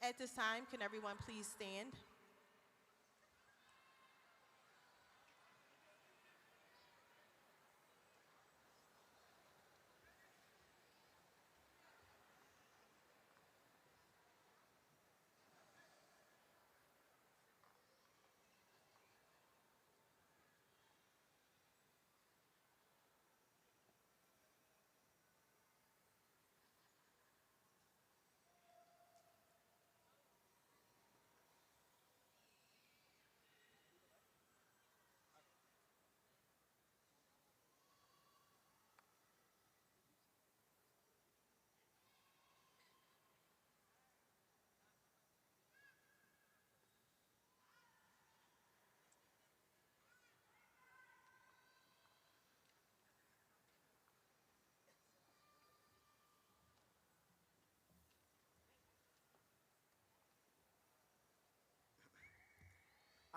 At this time, can everyone please stand?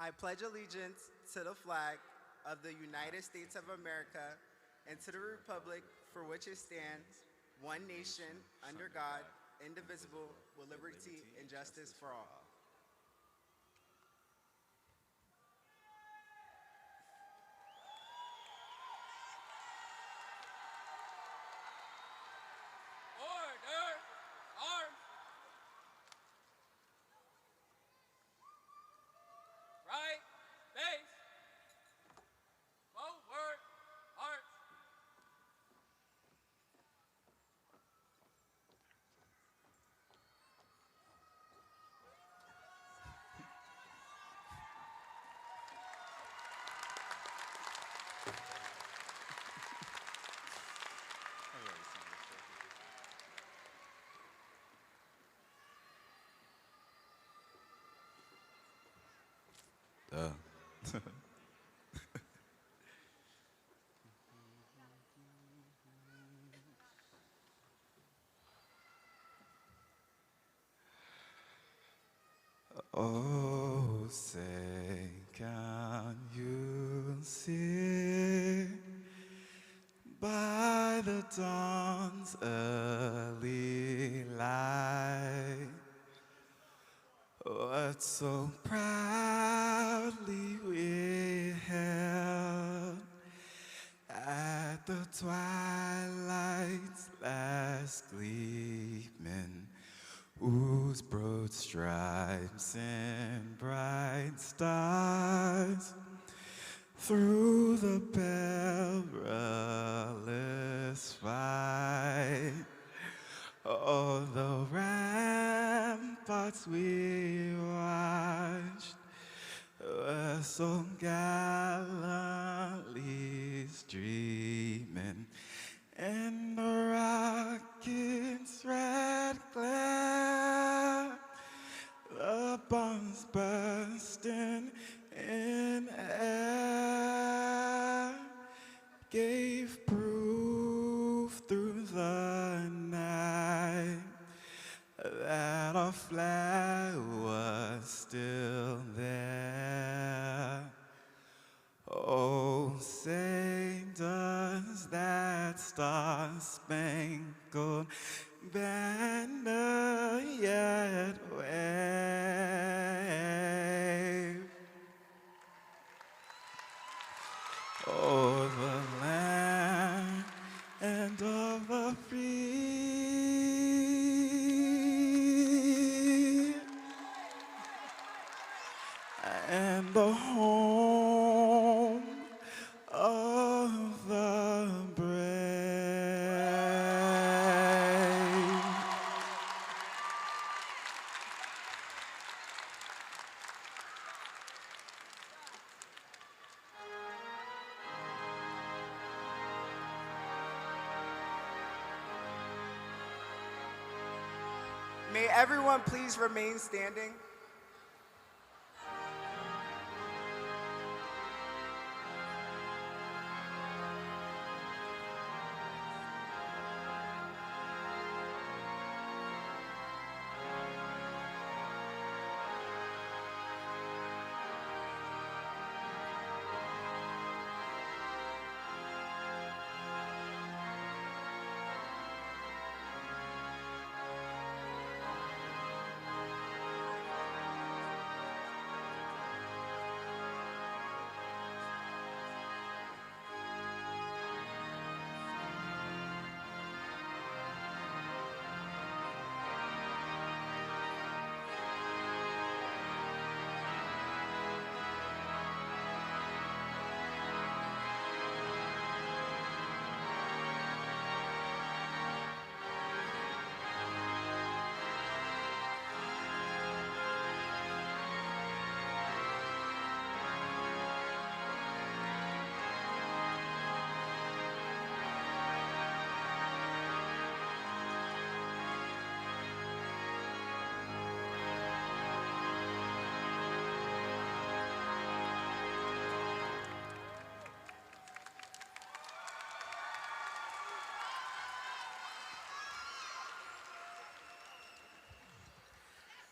I pledge allegiance to the flag of the United States of America and to the republic for which it stands, one nation, under God, indivisible, with liberty and justice for all. Order! Arms! Right, base, forward, arch. Duh. Oh, say, can you see by the dawn's early light what so proudly we held at the twilight's last gleaming, whose broad stripes and bright stars through the perilous fight, oh, the ramparts we watched were so gallantly streaming, and the rocket's red glare, the bombs bursting in air, gave proof through the night that our flag was still there. Oh, say does that star-spangled banner yet wave o'er the land and of the free, and the home of the brave. May everyone please remain standing.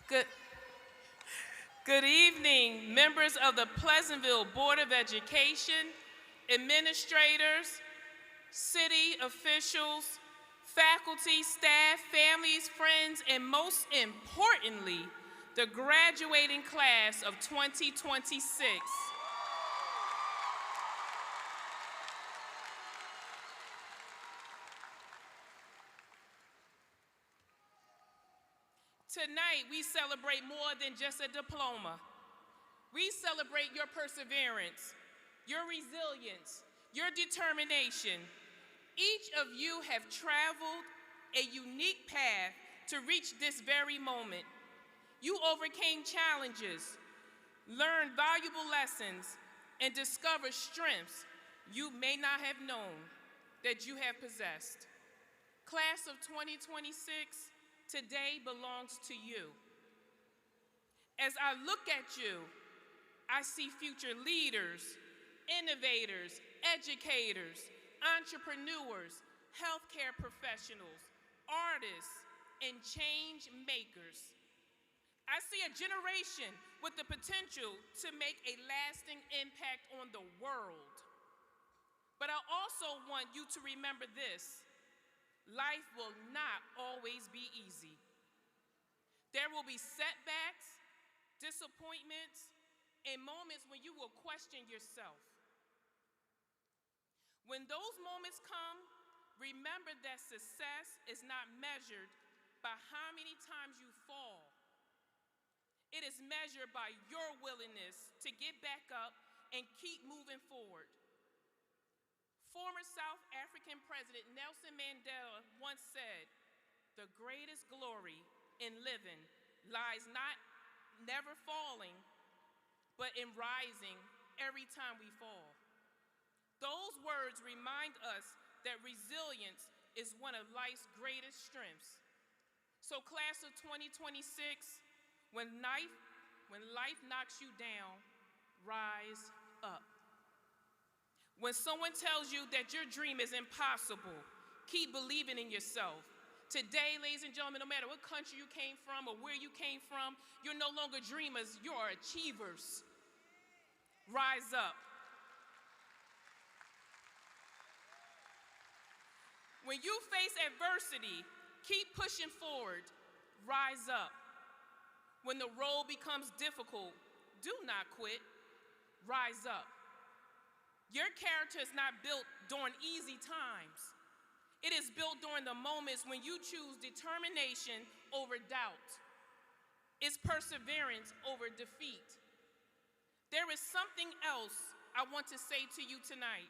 Good, good evening, members of the Pleasantville Board of Education, administrators, city officials, faculty, staff, families, friends, and most importantly, the graduating class of 2026. Tonight, we celebrate more than just a diploma. We celebrate your perseverance, your resilience, your determination. Each of you have traveled a unique path to reach this very moment. You overcame challenges, learned valuable lessons, and discovered strengths you may not have known that you have possessed. Class of 2026, today belongs to you. As I look at you, I see future leaders, innovators, educators, entrepreneurs, healthcare professionals, artists, and change makers. I see a generation with the potential to make a lasting impact on the world. But I also want you to remember this: life will not always be easy. There will be setbacks, disappointments, and moments when you will question yourself. When those moments come, remember that success is not measured by how many times you fall. It is measured by your willingness to get back up and keep moving forward. Former South African President Nelson Mandela once said, "The greatest glory in living lies not never falling, but in rising every time we fall." Those words remind us that resilience is one of life's greatest strengths. So class of 2026, when life knocks you down, rise up. When someone tells you that your dream is impossible, keep believing in yourself. Today, ladies and gentlemen, no matter what country you came from or where you came from, you're no longer dreamers, you're achievers. Rise up. When you face adversity, keep pushing forward. Rise up. When the road becomes difficult, do not quit. Rise up. Your character is not built during easy times. It is built during the moments when you choose determination over doubt. It's perseverance over defeat. There is something else I want to say to you tonight,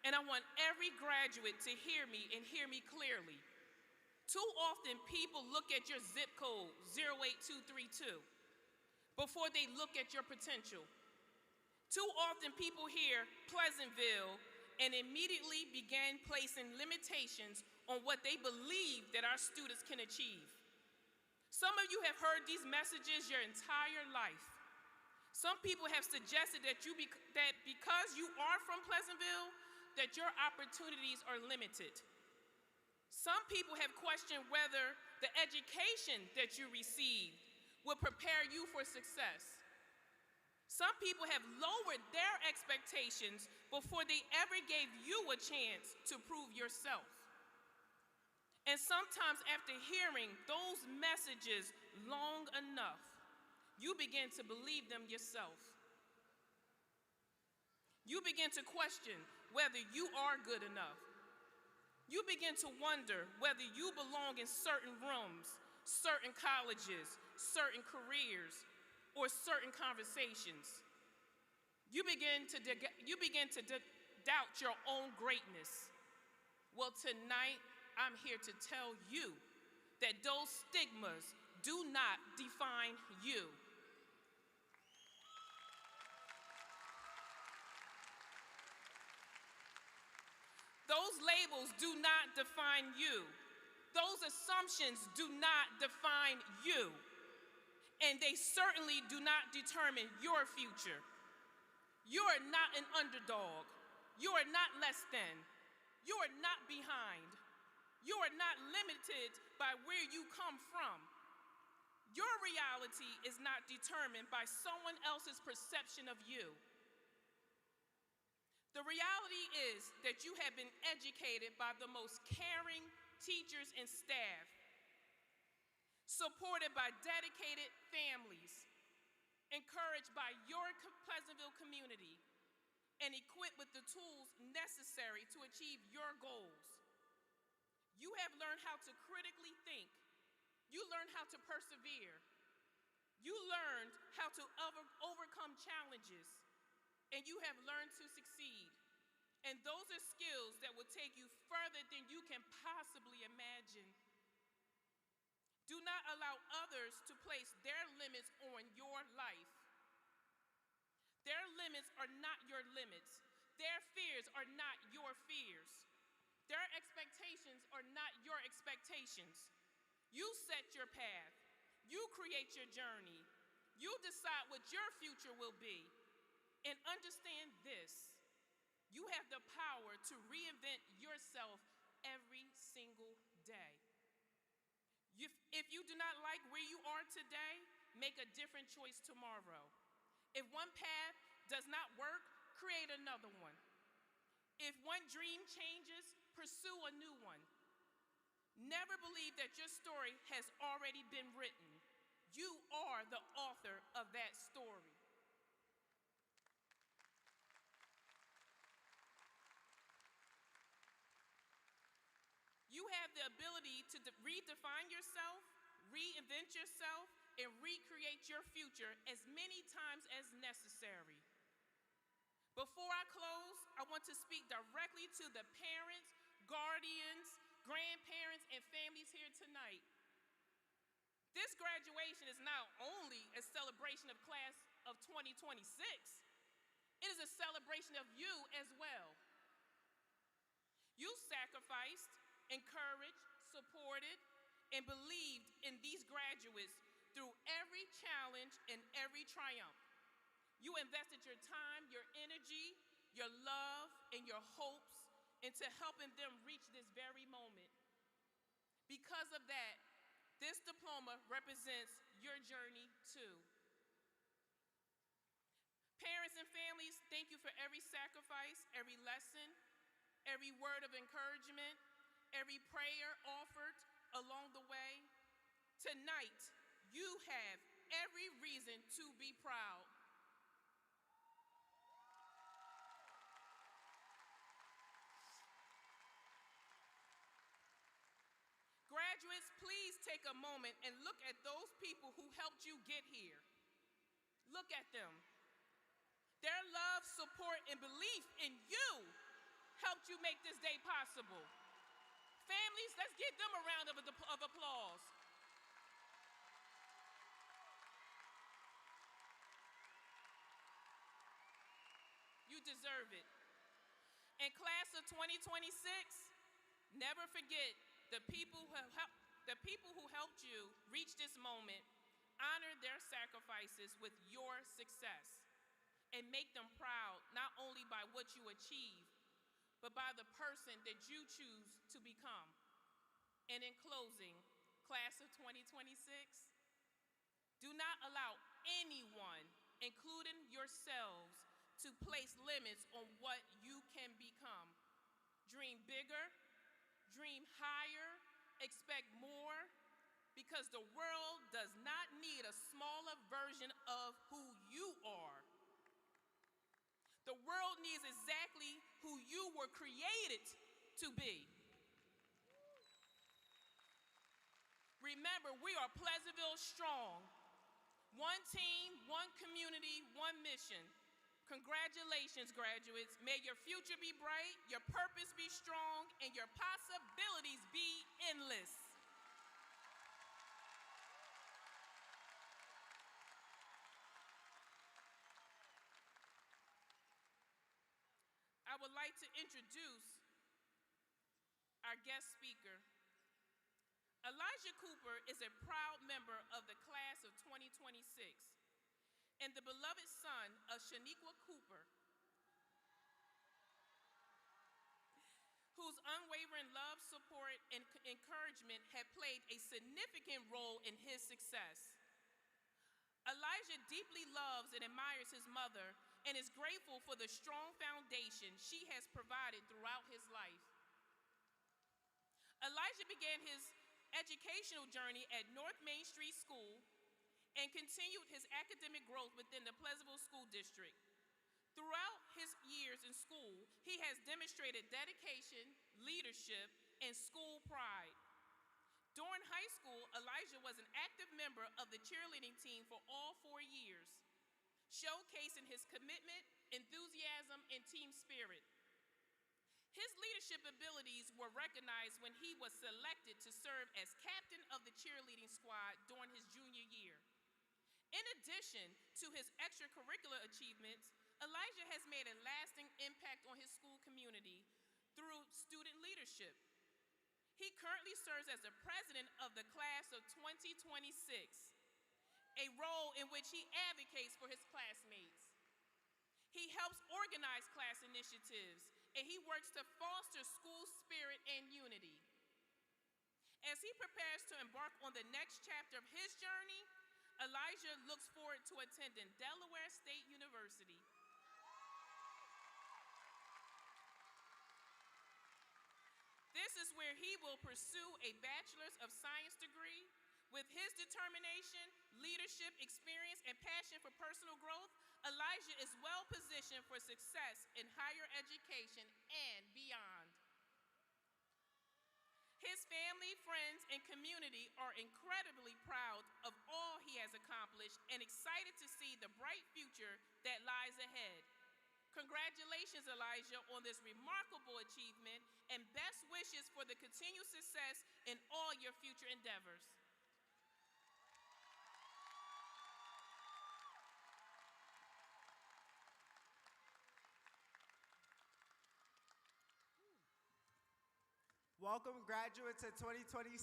and I want every graduate to hear me and hear me clearly. Too often people look at your zip code, 08232, before they look at your potential. Too often people hear Pleasantville and immediately begin placing limitations on what they believe that our students can achieve. Some of you have heard these messages your entire life. Some people have suggested that because you are from Pleasantville, that your opportunities are limited. Some people have questioned whether the education that you received will prepare you for success. Some people have lowered their expectations before they ever gave you a chance to prove yourself. And sometimes after hearing those messages long enough, you begin to believe them yourself. You begin to question whether you are good enough. You begin to wonder whether you belong in certain rooms, certain colleges, certain careers, or certain conversations. You begin to doubt your own greatness. Well, tonight, I'm here to tell you that those stigmas do not define you. Those labels do not define you. Those assumptions do not define you. And they certainly do not determine your future. You are not an underdog. You are not less than. You are not behind. You are not limited by where you come from. Your reality is not determined by someone else's perception of you. The reality is that you have been educated by the most caring teachers and staff, supported by dedicated families, encouraged by your Pleasantville community, and equipped with the tools necessary to achieve your goals. You have learned how to critically think. You learned how to persevere. You learned how to overcome challenges, and you have learned to succeed. And those are skills that will take you further than you can possibly imagine. Do not allow others to place their limits on your life. Their limits are not your limits. Their fears are not your fears. Their expectations are not your expectations. You set your path. You create your journey. You decide what your future will be. And understand this: you have the power to reinvent yourself every single day. If you do not like where you are today, make a different choice tomorrow. If one path does not work, create another one. If one dream changes, pursue a new one. Never believe that your story has already been written. You are the author of that story. You have the ability to redefine yourself, reinvent yourself, and recreate your future as many times as necessary. Before I close, I want to speak directly to the parents, guardians, grandparents, and families here tonight. This graduation is not only a celebration of class of 2026, it is a celebration of you as well. You sacrificed, encouraged, supported, and believed in these graduates through every challenge and every triumph. You invested your time, your energy, your love, and your hopes into helping them reach this very moment. Because of that, this diploma represents your journey too. Parents and families, thank you for every sacrifice, every lesson, every word of encouragement, every prayer offered along the way. Tonight, you have every reason to be proud. Graduates, please take a moment and look at those people who helped you get here. Look at them. Their love, support, and belief in you helped you make this day possible. Families, let's give them a round of applause. You deserve it. And class of 2026, never forget the people who helped you reach this moment. Honor their sacrifices with your success and make them proud not only by what you achieve, but by the person that you choose to become. And in closing, class of 2026, do not allow anyone, including yourselves, to place limits on what you can become. Dream bigger, dream higher, expect more, because the world does not need a smaller version of who you are. The world needs exactly who you were created to be. Remember, we are Pleasantville strong. One team, one community, one mission. Congratulations, graduates. May your future be bright, your purpose be strong, and your possibilities be endless. I would like to introduce our guest speaker. Elijah Cooper is a proud member of the class of 2026 and the beloved son of Shaniqua Cooper, whose unwavering love, support, and encouragement have played a significant role in his success. Elijah deeply loves and admires his mother and is grateful for the strong foundation she has provided throughout his life. Elijah began his educational journey at North Main Street School and continued his academic growth within the Pleasantville School District. Throughout his years in school, he has demonstrated dedication, leadership, and school pride. During high school, Elijah was an active member of the cheerleading team for all 4 years, showcasing his commitment, enthusiasm, and team spirit. His leadership abilities were recognized when he was selected to serve as captain of the cheerleading squad during his junior year. In addition to his extracurricular achievements, Elijah has made a lasting impact on his school community through student leadership. He currently serves as the president of the class of 2026, a role in which he advocates for his classmates. He helps organize class initiatives, and he works to foster school spirit and unity. As he prepares to embark on the next chapter of his journey, Elijah looks forward to attending Delaware State University. This is where he will pursue a Bachelor's of Science degree. With his determination, leadership, experience, and passion for personal growth, Elijah is well positioned for success in higher education and beyond. His family, friends, and community are incredibly proud of all he has accomplished and excited to see the bright future that lies ahead. Congratulations, Elijah, on this remarkable achievement, and best wishes for the continued success in all your future endeavors. Welcome, graduates of 2026.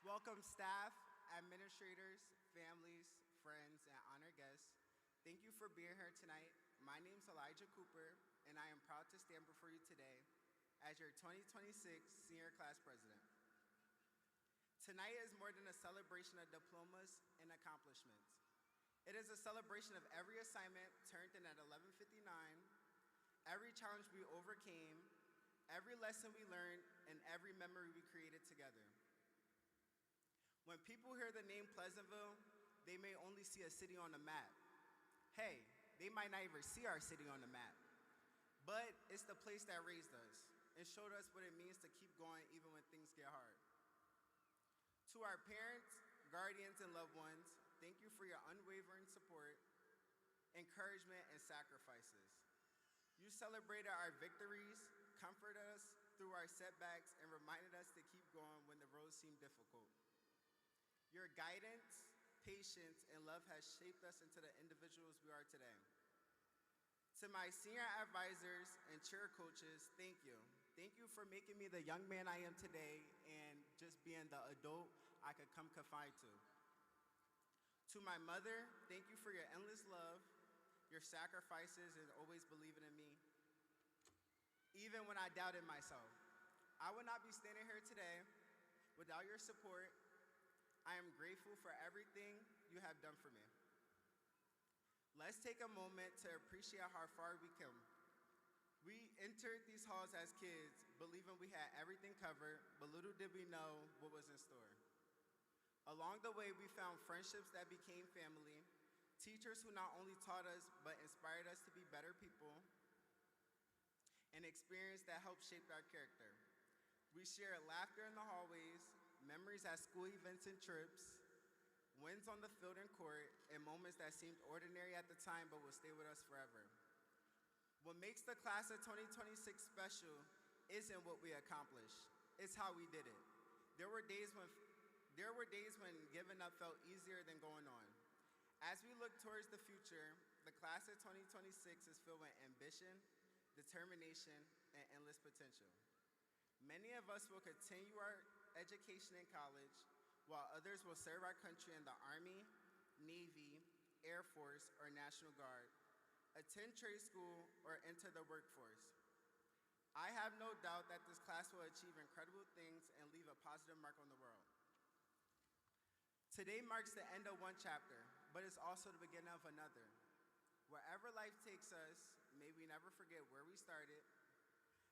Welcome, staff, administrators, families, friends, and honored guests. Thank you for being here tonight. My name is Elijah Cooper, and I am proud to stand before you today as your 2026 senior class president. Tonight is more than a celebration of diplomas and accomplishments. It is a celebration of every assignment turned in at 11:59, every challenge we overcame, every lesson we learned, and every memory we created together. When people hear the name Pleasantville, they may only see a city on the map. Hey, they might not even see our city on the map. But it's the place that raised us and showed us what it means to keep going even when things get hard. To our parents, guardians, and loved ones, thank you for your unwavering support, encouragement, and sacrifices. You celebrated our victories, comforted us through our setbacks, and reminded us to keep going when the road seemed difficult. Your guidance, patience, and love has shaped us into the individuals we are today. To my senior advisors and cheer coaches, thank you. Thank you for making me the young man I am today and just being the adult I could come confide to. To my mother, thank you for your endless love, your sacrifices, and always believing in me, even when I doubted myself. I would not be standing here today without your support. I am grateful for everything you have done for me. Let's take a moment to appreciate how far we come. We entered these halls as kids, believing we had everything covered, but little did we know what was in store. Along the way, we found friendships that became family, teachers who not only taught us, but inspired us to be better people, and experience that helped shape our character. We shared laughter in the hallways, memories at school events and trips, wins on the field and court, and moments that seemed ordinary at the time but will stay with us forever. What makes the class of 2026 special isn't what we accomplished, it's how we did it. There were days when giving up felt easier than going on. As we look towards the future, the class of 2026 is filled with ambition, determination, and endless potential. Many of us will continue our education in college, while others will serve our country in the Army, Navy, Air Force, or National Guard, attend trade school, or enter the workforce. I have no doubt that this class will achieve incredible things and leave a positive mark on the world. Today marks the end of one chapter, but it's also the beginning of another. Wherever life takes us, may we never forget where we started,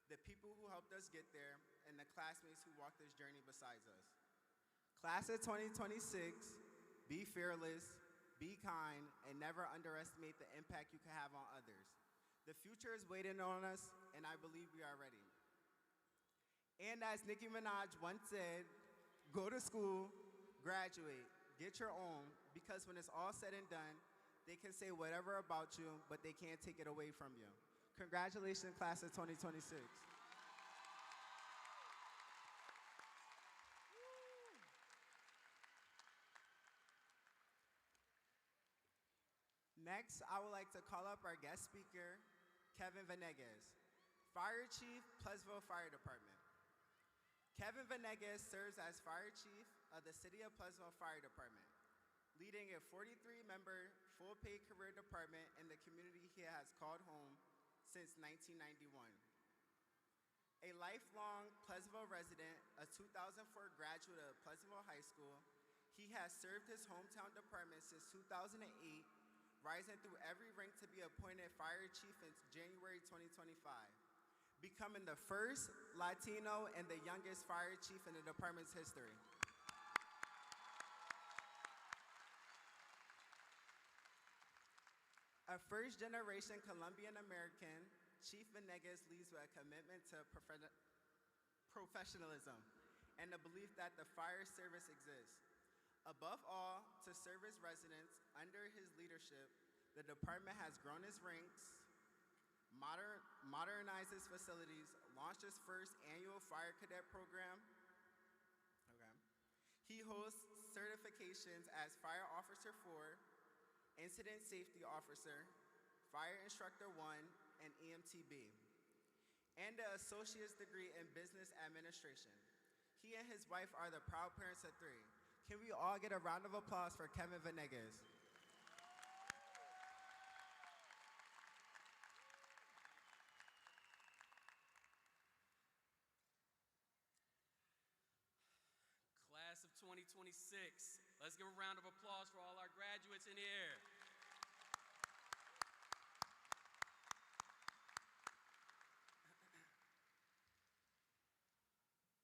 the people who helped us get there, and the classmates who walked this journey besides us. Class of 2026, be fearless, be kind, and never underestimate the impact you can have on others. The future is waiting on us, and I believe we are ready. And as Nicki Minaj once said, go to school, graduate, get your own, because when it's all said and done, they can say whatever about you, but they can't take it away from you. Congratulations, class of 2026. Next, I would like to call up our guest speaker, Kevin Venegas, Fire Chief, Pleasantville Fire Department. Kevin Venegas serves as Fire Chief of the City of Pleasantville Fire Department, leading a 43-member, full-paid career department in the community he has called home since 1991. A lifelong Pleasantville resident, a 2004 graduate of Pleasantville High School, he has served his hometown department since 2008, rising through every rank to be appointed Fire Chief in January 2025, becoming the first Latino and the youngest Fire Chief in the department's history. A first-generation Colombian American, Chief Venegas leads with a commitment to professionalism and the belief that the fire service exists. Above all, to serve his residents, under his leadership, the department has grown its ranks, modernized its facilities, launched its first annual fire cadet program. He hosts certifications as Fire Officer 4, Incident Safety Officer, Fire Instructor 1, and EMTB, and an associate's degree in business administration. He and his wife are the proud parents of 3. Can we all get a round of applause for Kevin Venegas? Class of 2026. Let's give a round of applause for all our graduates in here.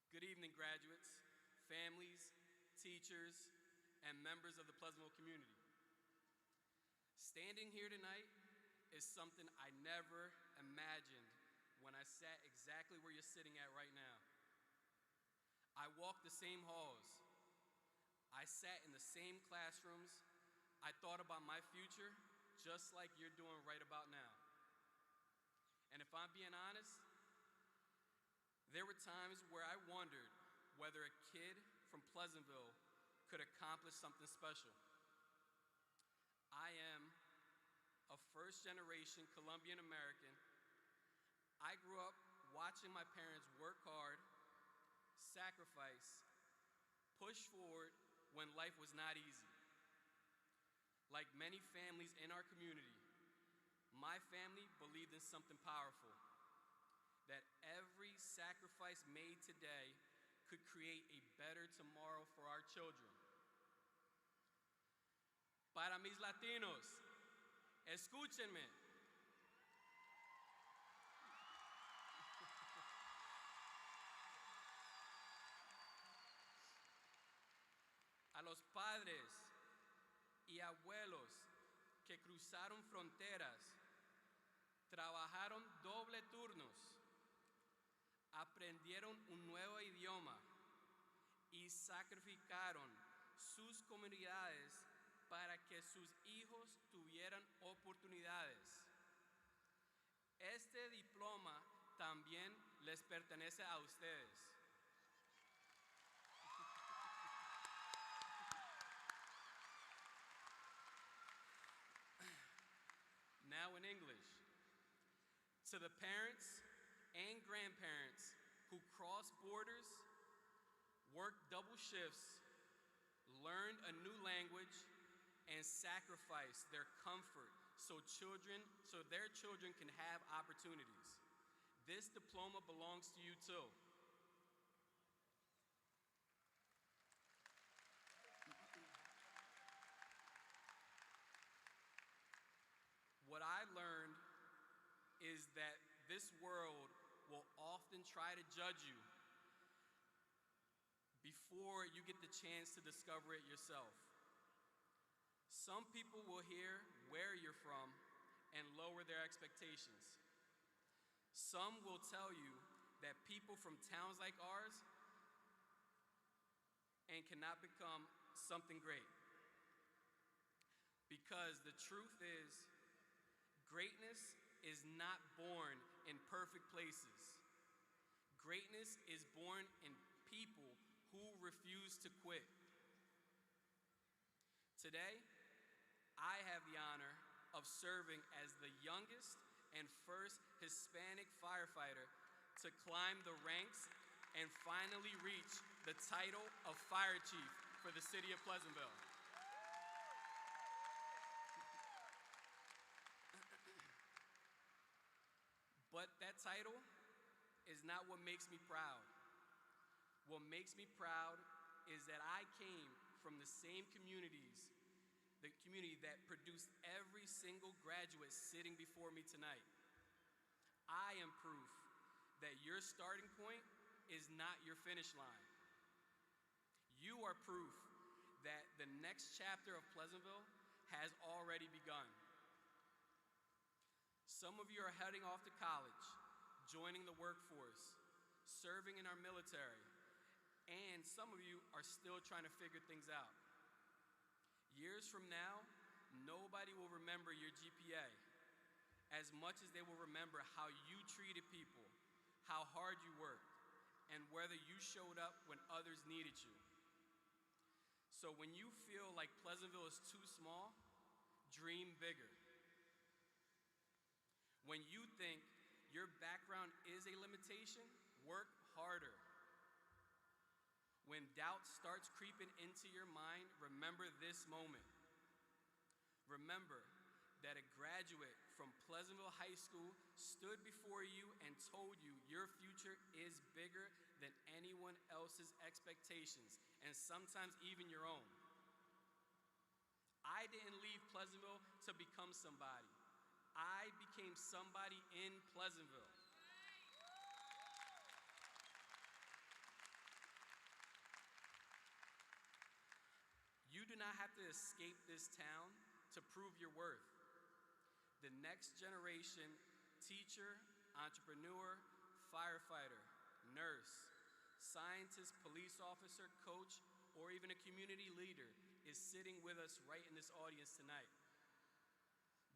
Good evening, graduates, families, teachers, and members of the Pleasantville community. Standing here tonight is something I never imagined when I sat exactly where you're sitting at right now. I walked the same halls. I sat in the same classrooms. I thought about my future just like you're doing right about now. And if I'm being honest, there were times where I wondered whether a kid from Pleasantville could accomplish something special. I am a first-generation Colombian American. I grew up watching my parents work hard, sacrifice, push forward when life was not easy. Like many families in our community, my family believed in something powerful, that every sacrifice made today could create a better tomorrow for our children. Para mis Latinos, escúchenme. A los padres y abuelos que cruzaron fronteras, trabajaron doble turnos, aprendieron un nuevo idioma y sacrificaron sus comunidades para que sus hijos tuvieran oportunidades. Este diploma también les pertenece a ustedes. Now in English, to the parents and grandparents who crossed borders, worked double shifts, learned a new language, and sacrificed their comfort so their children can have opportunities. This diploma belongs to you too. try to judge you before you get the chance to discover it yourself. Some people will hear where you're from and lower their expectations. Some will tell you that people from towns like ours and cannot become something great. Because the truth is, greatness is not born in perfect places. Greatness is born in people who refuse to quit. Today, I have the honor of serving as the youngest and first Hispanic firefighter to climb the ranks and finally reach the title of Fire Chief for the city of Pleasantville. But that title is not what makes me proud. What makes me proud is that I came from the same communities, the community that produced every single graduate sitting before me tonight. I am proof that your starting point is not your finish line. You are proof that the next chapter of Pleasantville has already begun. Some of you are heading off to college, joining the workforce, serving in our military, and some of you are still trying to figure things out. Years from now, nobody will remember your GPA as much as they will remember how you treated people, how hard you worked, and whether you showed up when others needed you. So when you feel like Pleasantville is too small, dream bigger. When you think your background is a limitation, work harder. When doubt starts creeping into your mind, remember this moment. Remember that a graduate from Pleasantville High School stood before you and told you your future is bigger than anyone else's expectations, and sometimes even your own. I didn't leave Pleasantville to become somebody. I became somebody in Pleasantville. You do not have to escape this town to prove your worth. The next generation, teacher, entrepreneur, firefighter, nurse, scientist, police officer, coach, or even a community leader is sitting with us right in this audience tonight.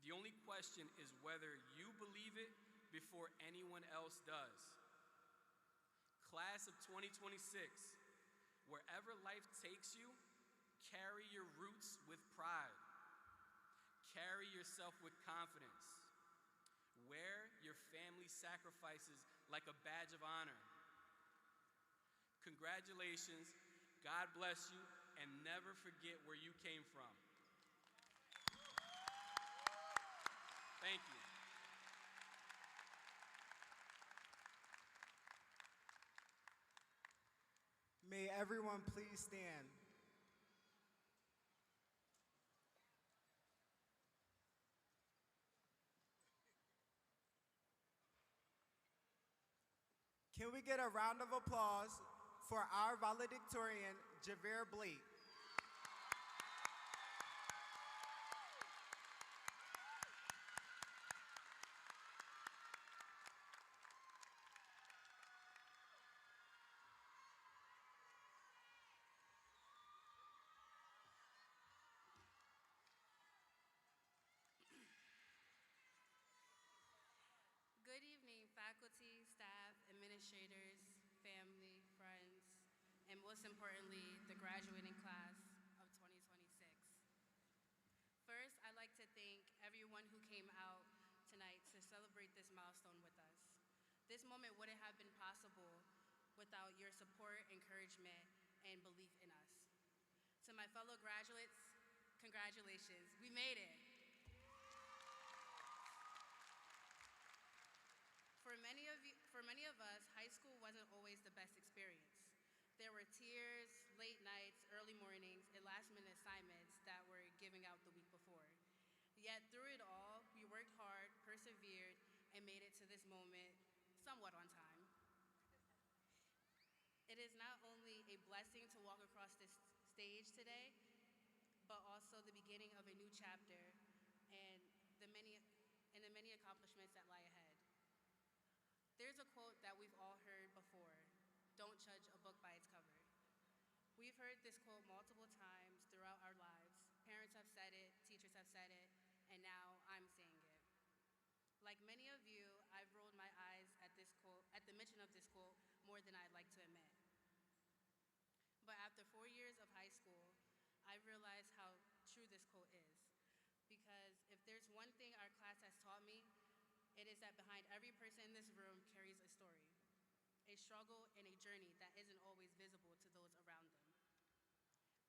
The only question is whether you believe it before anyone else does. Class of 2026, wherever life takes you, carry your roots with pride. Carry yourself with confidence. Wear your family sacrifices like a badge of honor. Congratulations, God bless you, and never forget where you came from. Thank you. May everyone please stand. Can we get a round of applause for our valedictorian, Javier Blake? Good evening, faculty, staff, administrators, family, friends, and most importantly, the graduating class of 2026. First, I'd like to thank everyone who came out tonight to celebrate this milestone with us. This moment wouldn't have been possible without your support, encouragement, and belief in us. To my fellow graduates, congratulations, we made it. For many of us, high school wasn't always the best experience. There were tears, late nights, early mornings, and last-minute assignments that were giving out the week before. Yet through it all, we worked hard, persevered, and made it to this moment somewhat on time. It is not only a blessing to walk across this stage today, but also the beginning of a new chapter and the many accomplishments that lie ahead. There's a quote that we've all heard before: "Don't judge a book by its cover." We've heard this quote multiple times throughout our lives. Parents have said it, teachers have said it, and now I'm saying it. Like many of you, I've rolled my eyes at this quote, at the mention of this quote, more than I'd like to admit. But after 4 years of high school, I realized how true this quote is. Because if there's one thing our class has taught me, it is that behind every person in this room carries a story, a struggle, and a journey that isn't always visible to those around them.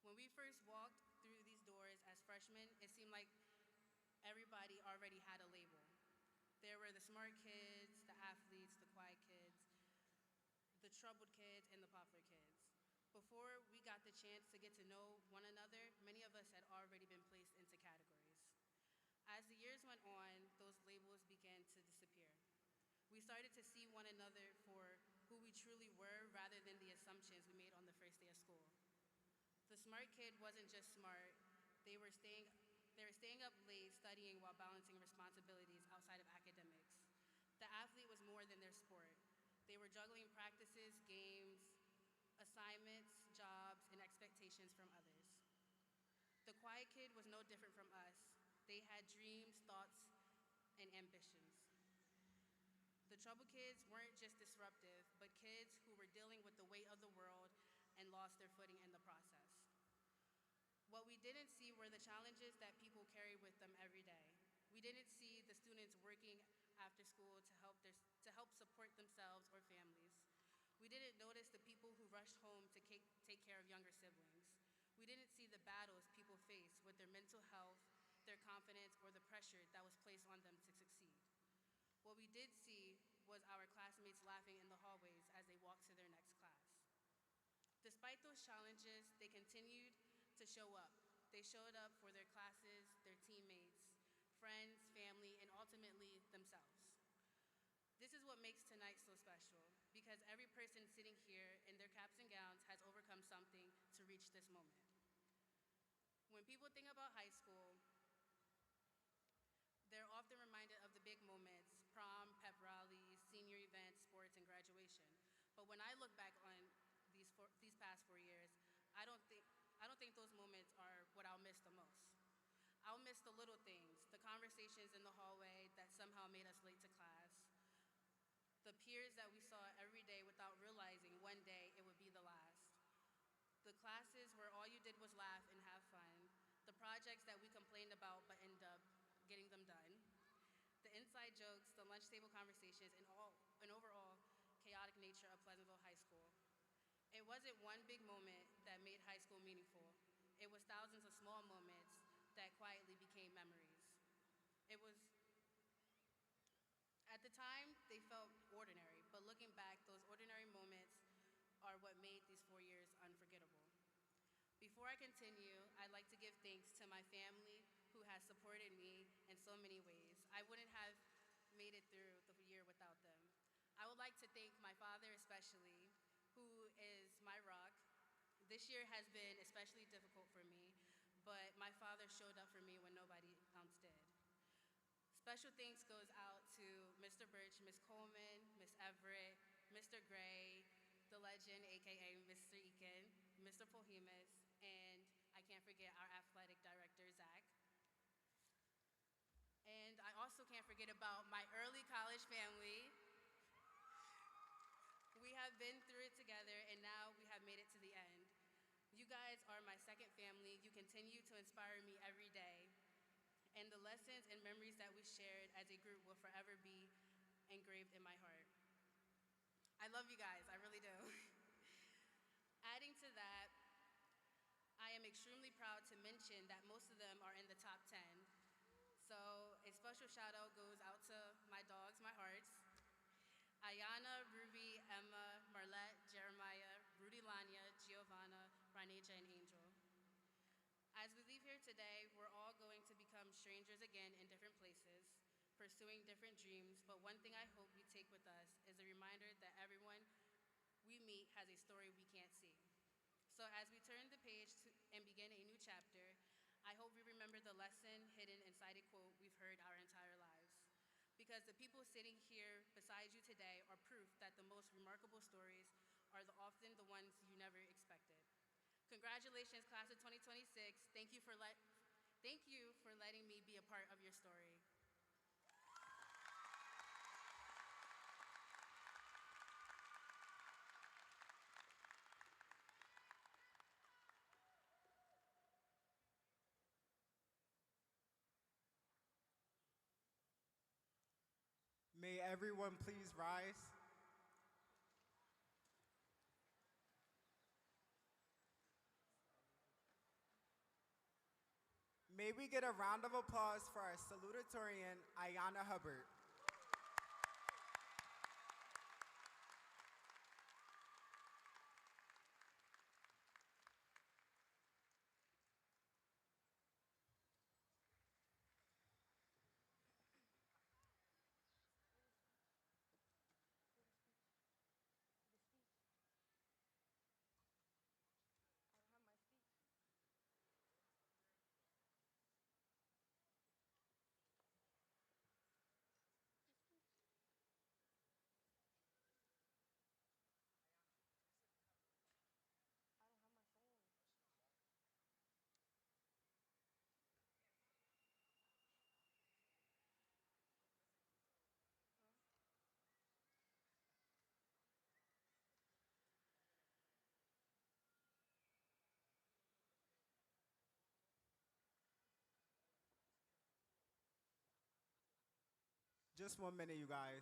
When we first walked through these doors as freshmen, it seemed like everybody already had a label. There were the smart kids, the athletes, the quiet kids, the troubled kids, and the popular kids. Before we got the chance to get to know one another, many of us had already been placed into categories. As the years went on, those labels began to disappear. We started to see one another for who we truly were rather than the assumptions we made on the first day of school. The smart kid wasn't just smart, they were staying up late studying while balancing responsibilities outside of academics. The athlete was more than their sport. They were juggling practices, games, assignments, jobs, and expectations from others. The quiet kid was no different from us. They had dreams, thoughts, and ambitions. The troubled kids weren't just disruptive, but kids who were dealing with the weight of the world and lost their footing in the process. What we didn't see were the challenges that people carry with them every day. We didn't see the students working after school to help support themselves or families. We didn't notice the people who rushed home to take care of younger siblings. We didn't see the battles people face with their mental health, their confidence, or the pressure that was placed on them to succeed. What we did see was our classmates laughing in the hallways as they walked to their next class. Despite those challenges, they continued to show up. They showed up for their classes, their teammates, friends, family, and ultimately themselves. This is what makes tonight so special, because every person sitting here in their caps and gowns has overcome something to reach this moment. When people think about high school, they're often reminded of the big moments: prom, pep rallies, senior events, sports, and graduation. But when I look back on these past 4 years, I don't think those moments are what I'll miss the most. I'll miss the little things, the conversations in the hallway that somehow made us late to class, the peers that we saw every day without realizing one day it would be the last, the classes where all you did was laugh and have fun, the projects that we complained about but ended up getting them done, the inside jokes, the lunch table conversations, and overall chaotic nature of Pleasantville High School. It wasn't one big moment that made high school meaningful. It was thousands of small moments that quietly became memories. At the time, they felt ordinary, but looking back, those ordinary moments are what made these 4 years unforgettable. Before I continue, I'd like to give thanks to my family who has supported me in so many ways. I wouldn't have made it through the year without them. I would like to thank my father especially, who is my rock. This year has been especially difficult for me, but my father showed up for me when nobody else did. Special thanks goes out to Mr. Birch, Ms. Coleman, Ms. Everett, Mr. Gray, the legend, AKA Mr. Eakin, Mr. Polhemus, and I can't forget our athletic director, Zach. And I also can't forget about my early college family. We have been through it together, and now we have made it to the end. You guys are my second family. You continue to inspire me every day. And the lessons and memories that we shared as a group will forever be engraved in my heart. I love you guys, I really do. Adding to that, I am extremely proud to mention that most of them are in the top 10. So a special shout out goes out to my dogs, my hearts: Ayana, Ruby, Emma, Marlette, Jeremiah, Rudy Lanya, Giovanna, Raneja, and Angel. As we leave here today, we're all going to become strangers again in different places, pursuing different dreams, but one thing I hope we take with us is a reminder that everyone we meet has a story we as we turn the page and begin a new chapter, I hope we remember the lesson hidden inside a quote we've heard our entire lives. Because the people sitting here beside you today are proof that the most remarkable stories are often the ones you never expected. Congratulations, class of 2026. Thank you for letting me be a part of your story. May everyone please rise. May we get a round of applause for our salutatorian, Ayana Hubbard. Just 1 minute, you guys.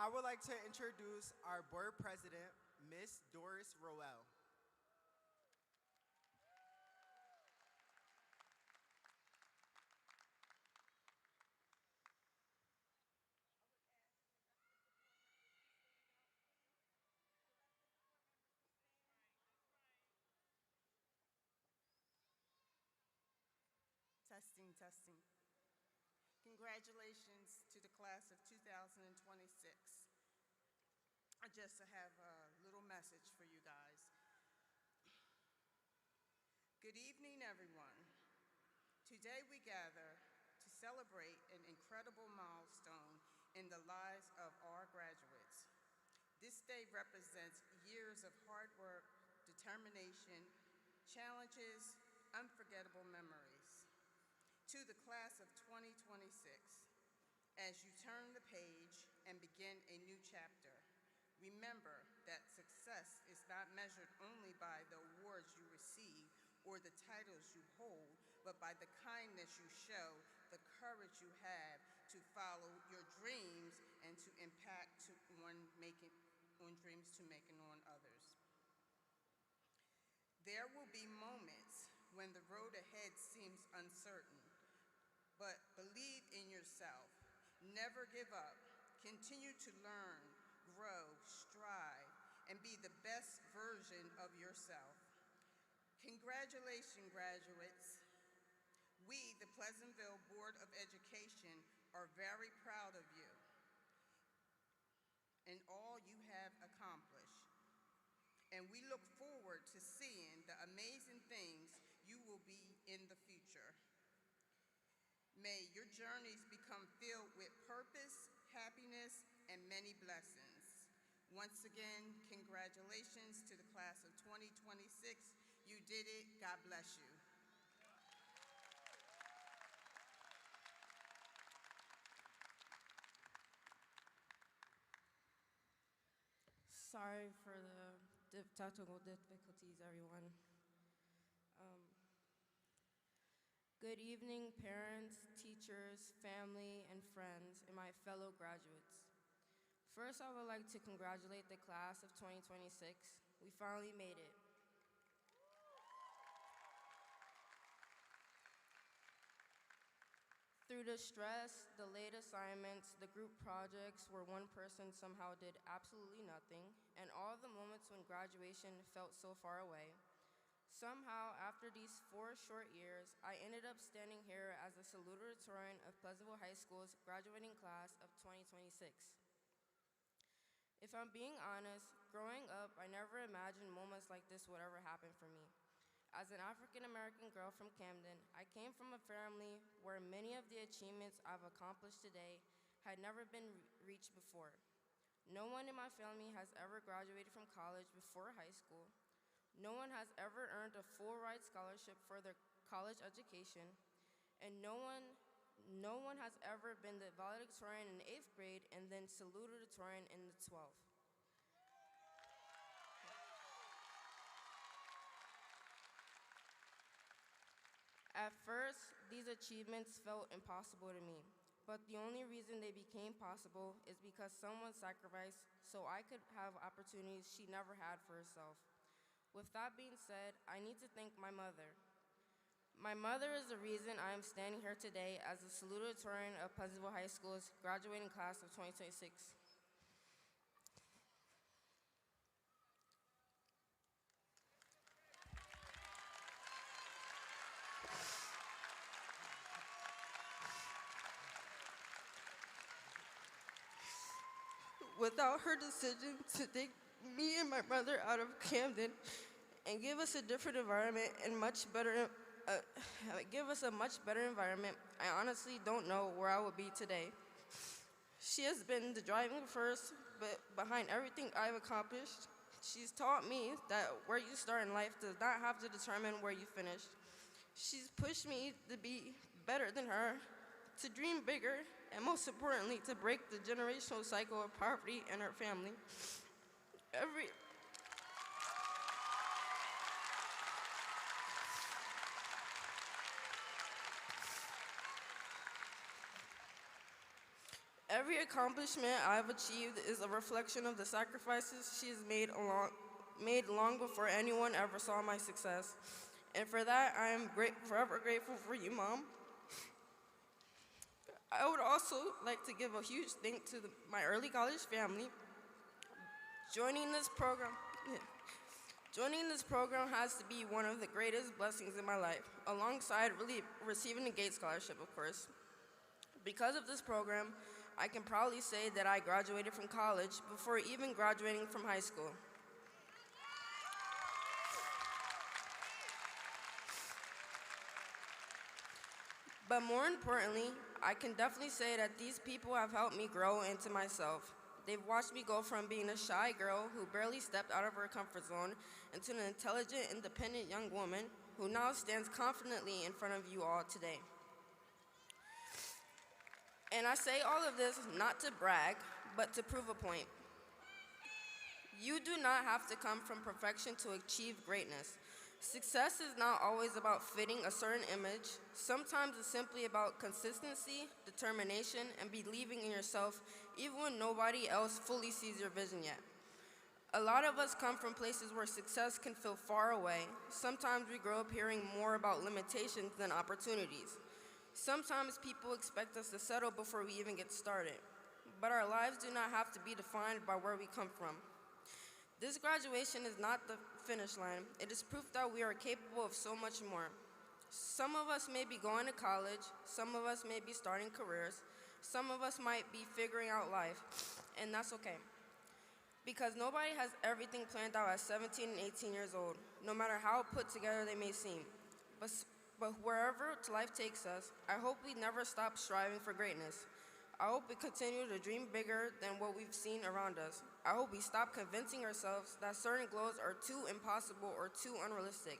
I would like to introduce our board president, Miss Doris Roel. Testing, testing. Congratulations to the class of 2026. I just have a little message for you guys. Good evening, everyone. Today we gather to celebrate an incredible milestone in the lives of our graduates. This day represents years of hard work, determination, challenges, unforgettable memories. To the class of 2026, as you turn the page and begin a new chapter, remember that success is not measured only by the awards you receive or the titles you hold, but by the kindness you show, the courage you have to follow your dreams, and to dreams to making on others. There will be moments when the road ahead seems uncertain, but believe in yourself. Never give up. Continue to learn, grow, strive, and be the best version of yourself. Congratulations, graduates. We, the Pleasantville Board of Education, are very proud of you and all you have accomplished. And we look forward to seeing the amazing things you will be in the future. May your journeys become filled with purpose, happiness, and many blessings. Once again, congratulations to the class of 2026. You did it. God bless you. Sorry for the technical difficulties, everyone. Good evening, parents, teachers, family, and friends, and my fellow graduates. First, I would like to congratulate the class of 2026. We finally made it. Through the stress, the late assignments, the group projects where one person somehow did absolutely nothing, and all the moments when graduation felt so far away, somehow, after these 4 short years, I ended up standing here as the salutatorian of Pleasantville High School's graduating class of 2026. If I'm being honest, growing up, I never imagined moments like this would ever happen for me. As an African-American girl from Camden, I came from a family where many of the achievements I've accomplished today had never been reached before. No one in my family has ever graduated from college before high school. No one has ever earned a full-ride scholarship for their college education, and no one has ever been the valedictorian in the 8th grade and then salutatorian in the 12th. At first, these achievements felt impossible to me, but the only reason they became possible is because someone sacrificed so I could have opportunities she never had for herself. With that being said, I need to thank my mother. My mother is the reason I am standing here today as the salutatorian of Pleasantville High School's graduating class of 2026. Without her decision to take me and my brother out of Camden and give us a different environment and give us a much better environment, I honestly don't know where I would be today. She has been the driving force behind everything I've accomplished. She's taught me that where you start in life does not have to determine where you finish. She's pushed me to be better than her, to dream bigger, and most importantly, to break the generational cycle of poverty in her family. Every accomplishment I've achieved is a reflection of the sacrifices she has made long before anyone ever saw my success. And for that, I am forever grateful for you, Mom. I would also like to give a huge thank to my early college family. Joining this program has to be one of the greatest blessings in my life, alongside receiving a GATE scholarship, of course. Because of this program, I can proudly say that I graduated from college before even graduating from high school. But more importantly, I can definitely say that these people have helped me grow into myself. They've watched me go from being a shy girl who barely stepped out of her comfort zone into an intelligent, independent young woman who now stands confidently in front of you all today. And I say all of this not to brag, but to prove a point. You do not have to come from perfection to achieve greatness. Success is not always about fitting a certain image. Sometimes it's simply about consistency, determination, and believing in yourself even when nobody else fully sees your vision yet. A lot of us come from places where success can feel far away. Sometimes we grow up hearing more about limitations than opportunities. Sometimes people expect us to settle before we even get started. But our lives do not have to be defined by where we come from. This graduation is not the finish line. It is proof that we are capable of so much more. Some of us may be going to college, some of us may be starting careers, some of us might be figuring out life, and that's okay. Because nobody has everything planned out at 17 and 18 years old, no matter how put together they may seem. But wherever life takes us, I hope we never stop striving for greatness. I hope we continue to dream bigger than what we've seen around us. I hope we stop convincing ourselves that certain goals are too impossible or too unrealistic.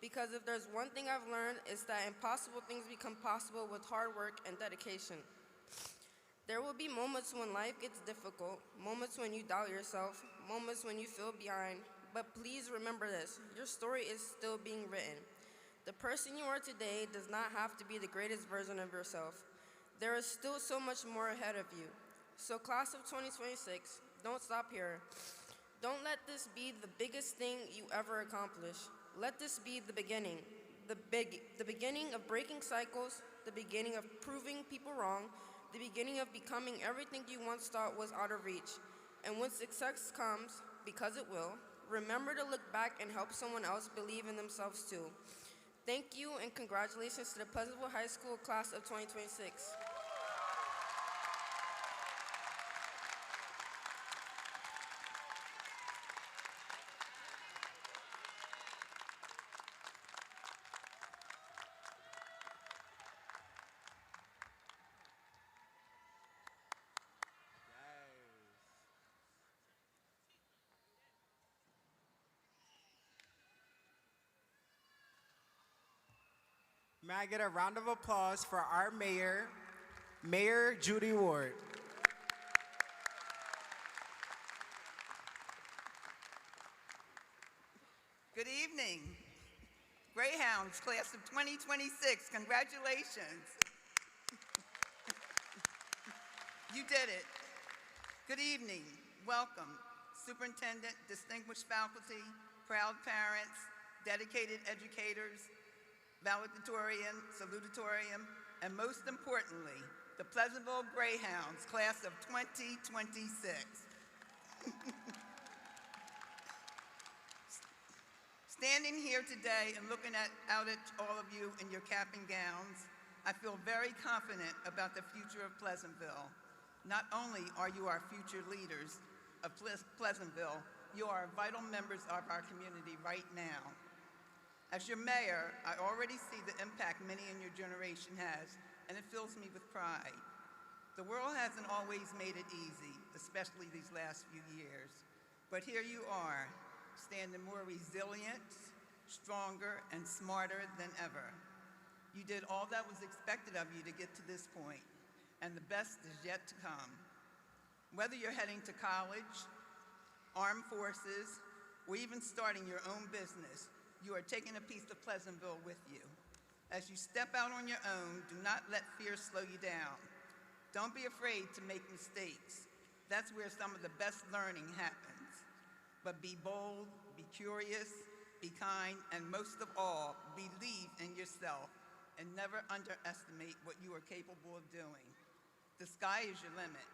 Because if there's one thing I've learned, it's that impossible things become possible with hard work and dedication. There will be moments when life gets difficult, moments when you doubt yourself, moments when you feel behind, but please remember this, your story is still being written. The person you are today does not have to be the greatest version of yourself. There is still so much more ahead of you. So class of 2026, don't stop here. Don't let this be the biggest thing you ever accomplish. Let this be the beginning. The beginning of breaking cycles, the beginning of proving people wrong, the beginning of becoming everything you once thought was out of reach. And when success comes, because it will, remember to look back and help someone else believe in themselves too. Thank you and congratulations to the Pleasantville High School class of 2026. May I get a round of applause for our mayor, Mayor Judy Ward. Good evening. Greyhounds, class of 2026, congratulations. You did it. Good evening. Welcome. Superintendent, distinguished faculty, proud parents, dedicated educators, valedictorian, salutatorian, and most importantly, the Pleasantville Greyhounds, class of 2026. Standing here today and looking out at all of you in your cap and gowns, I feel very confident about the future of Pleasantville. Not only are you our future leaders of Pleasantville, you are vital members of our community right now. As your mayor, I already see the impact many in your generation has, and it fills me with pride. The world hasn't always made it easy, especially these last few years. But here you are, standing more resilient, stronger, and smarter than ever. You did all that was expected of you to get to this point, and the best is yet to come. Whether you're heading to college, armed forces, or even starting your own business, you are taking a piece of Pleasantville with you. As you step out on your own, do not let fear slow you down. Don't be afraid to make mistakes. That's where some of the best learning happens. But be bold, be curious, be kind, and most of all, believe in yourself and never underestimate what you are capable of doing. The sky is your limit.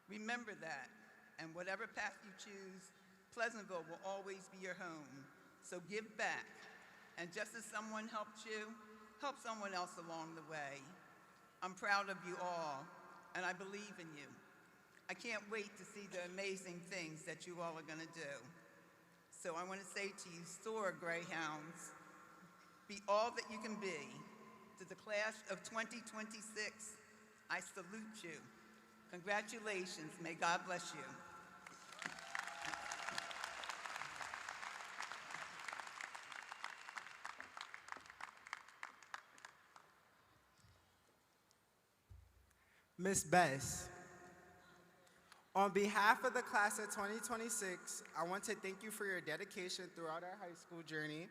Remember that, and whatever path you choose, Pleasantville will always be your home. So give back, and just as someone helped you, help someone else along the way. I'm proud of you all, and I believe in you. I can't wait to see the amazing things that you all are gonna do. So I wanna say to you, soar, Greyhounds. Be all that you can be. To the class of 2026, I salute you. Congratulations, may God bless you. Ms. Bess, on behalf of the class of 2026, I want to thank you for your dedication throughout our high school journey.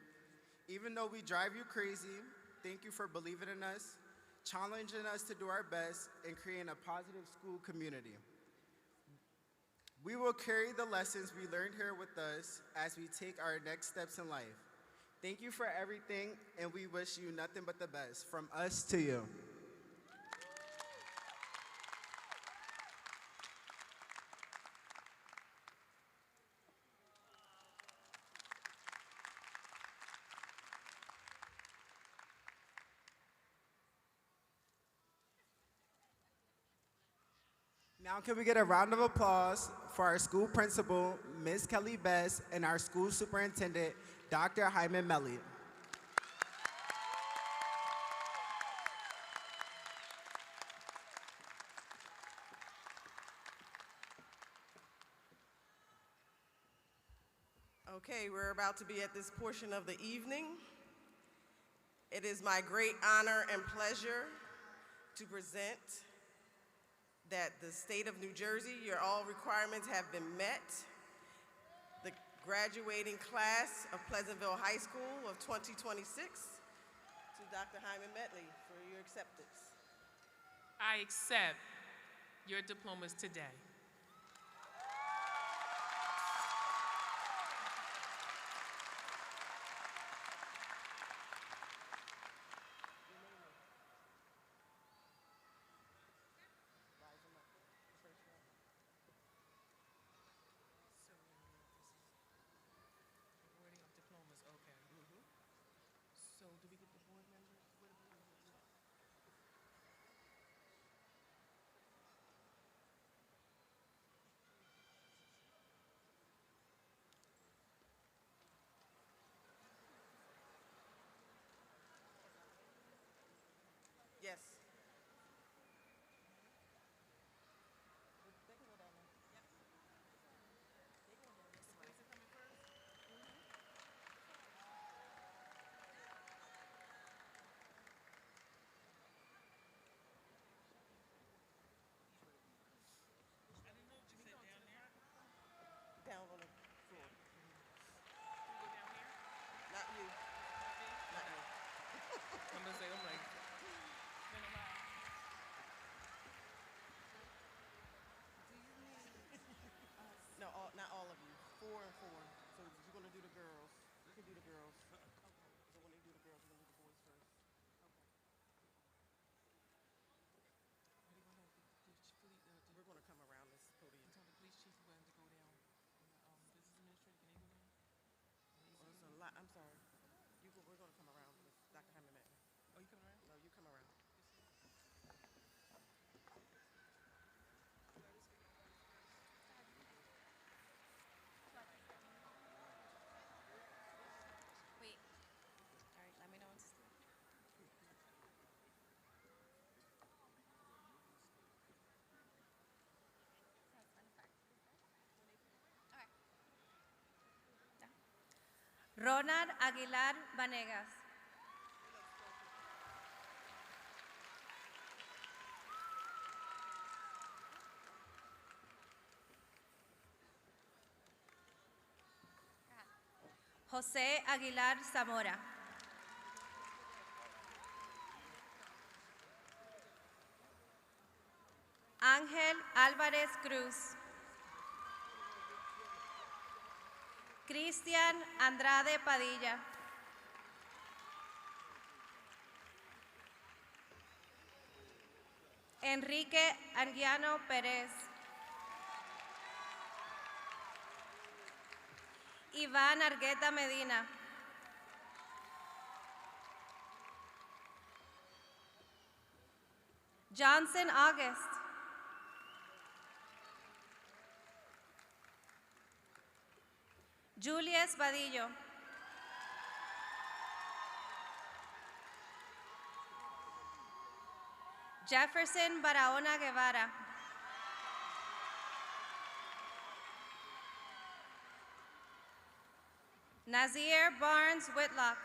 Even though we drive you crazy, thank you for believing in us, challenging us to do our best, and creating a positive school community. We will carry the lessons we learned here with us as we take our next steps in life. Thank you for everything, and we wish you nothing but the best. From us to you. Now can we get a round of applause for our school principal, Ms. Kelly Bess, and our school superintendent, Dr. Hyman Melly. Okay, we're about to be at this portion of the evening. It is my great honor and pleasure to present that the state of New Jersey, your all requirements have been met. The graduating class of Pleasantville High School of 2026 to Dr. Hyman Medley for your acceptance. I accept your diplomas today. So do we get the board members? Yes. Down on the floor. Not you. Not you. I'm gonna say, I'm like, No, not all of you. 4 and 4. So you're gonna do the girls. You can do the girls. Okay. So when they do the girls, you're gonna do the boys first. We're gonna come around this podium. tell the police chief when to go down. And the business administrator, can they go down? Oh, there's a lot. I'm sorry. We're gonna come around with Dr. Hyman Medley. Oh, you coming around? No, you come around. Wait. All right, let me know when to start. Ronald Aguilar Vanegas. José Aguilar Zamora. Ángel Álvarez Cruz. Cristian Andrade Padilla. Enrique Anguiano Pérez. Iván Argueta Medina. Johnson August. Julius Vadillo. Jefferson Barahona Guevara. Nazir Barnes Whitlock.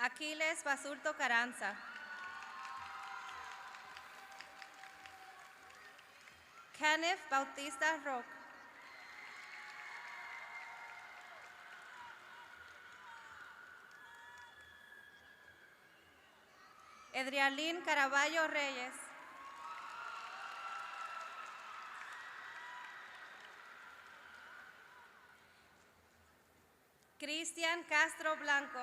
Aquiles Basurto Carranza. Kenneth Bautista Roque. Edrialín Caraballo Reyes. Cristian Castro Blanco.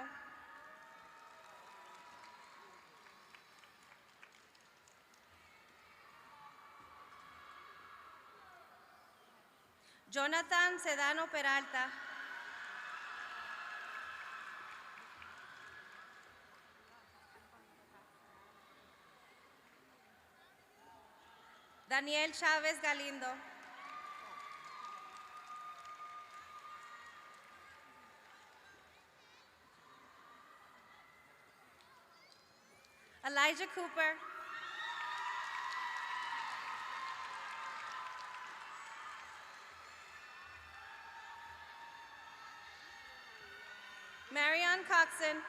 Jonathan Sedano Peralta. Daniel Chávez Galindo. Elijah Cooper. Marion Coxon.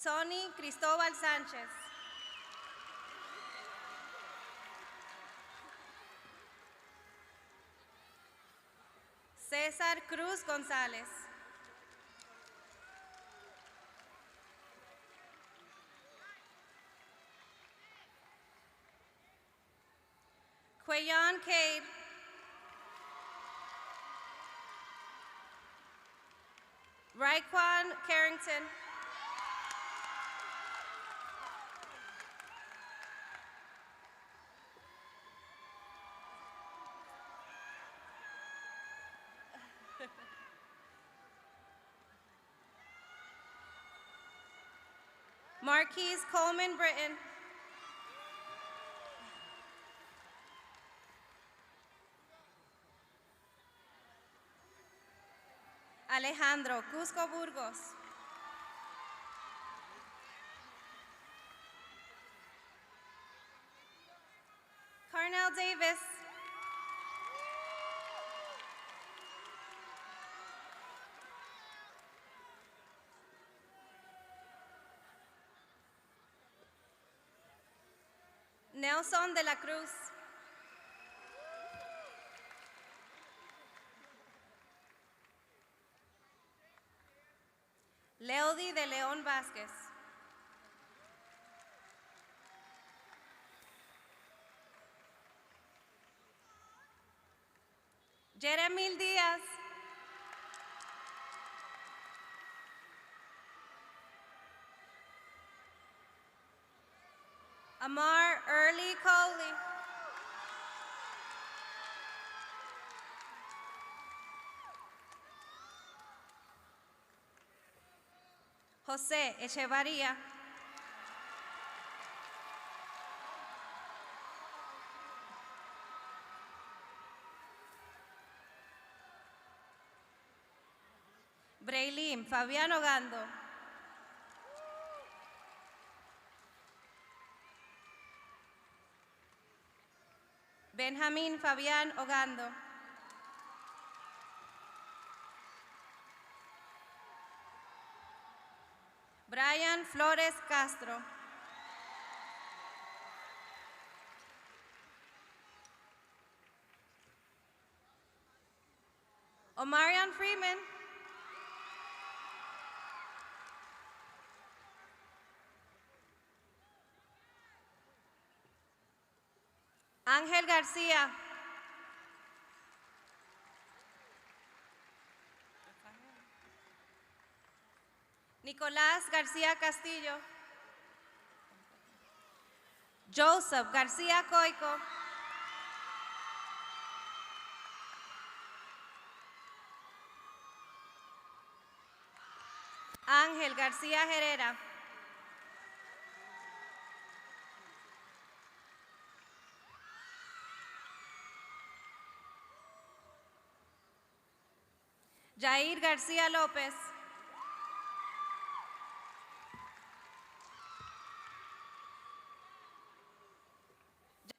Tony Cristobal Sánchez. César Cruz González. Quayon Cade. Raekwon Carrington. Marquise Coleman Britton. Alejandro Cusco Burgos. Carnell Davis. Nelson de la Cruz. Leody de León Vázquez. Jeremil Díaz. Amar Early Coley. José Echevarría. Breilín Fabián Ogando. Benjamín Fabián Ogando. Brian Flores Castro. Omarion Freeman. Ángel García. Nicolás García Castillo. Joseph García Coico. Ángel García Herrera. Jair García López.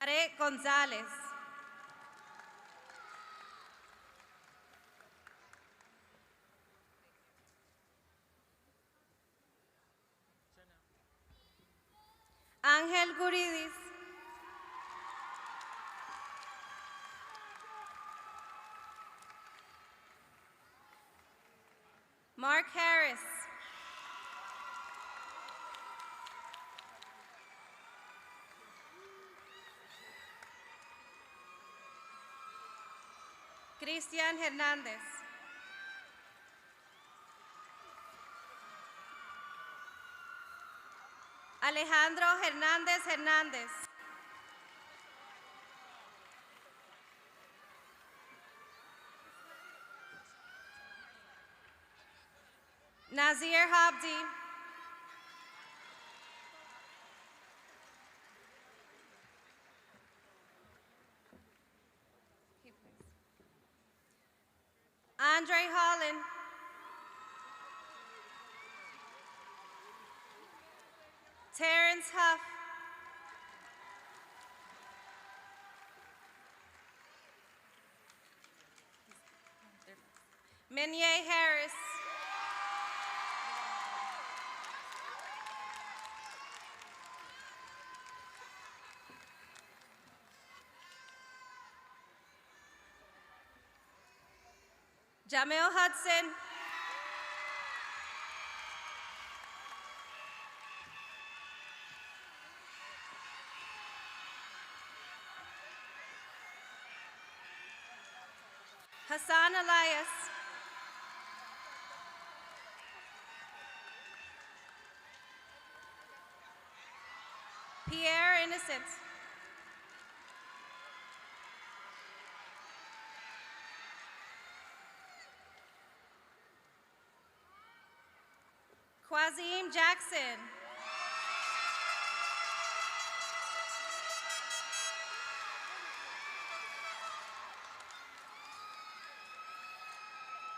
Yaré González. Ángel Guridis. Mark Harris. Cristian Hernández. Alejandro Hernández Hernández. Nazir Habdi. Andre Holland. Terrence Huff. Minye Harris. Jamil Hudson. Hassan Elias. Pierre Innocent. Quazim Jackson.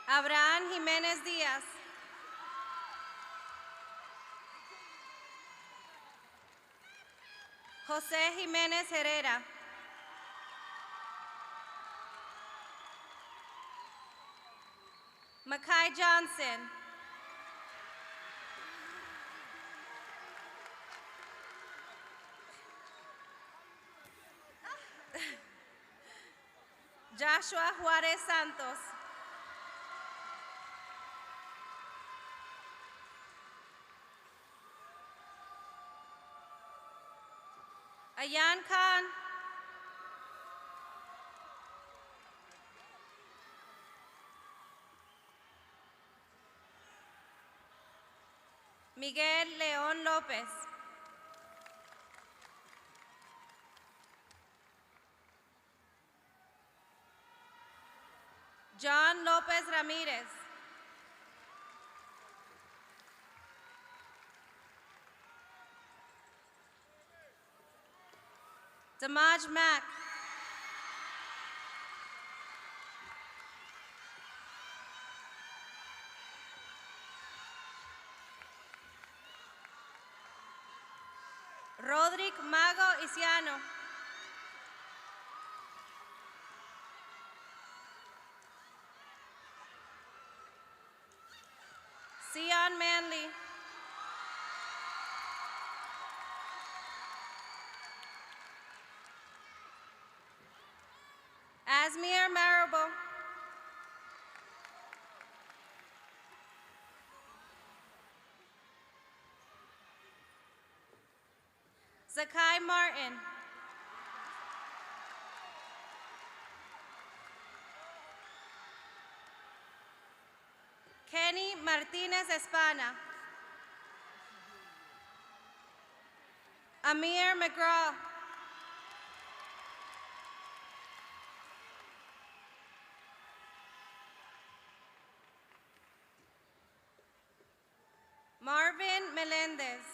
Abraham Jiménez Díaz. José Jiménez Herrera. Makai Johnson. Joshua Juarez Santos. Ayan Khan. Miguel León López. John López Ramírez. Damaj Mack. Rodrick Mago Isiano. Sion Manley. Asmir Marable. Zakai Martin. Kenny Martinez Espana. Amir McGraw. Marvin Melendez.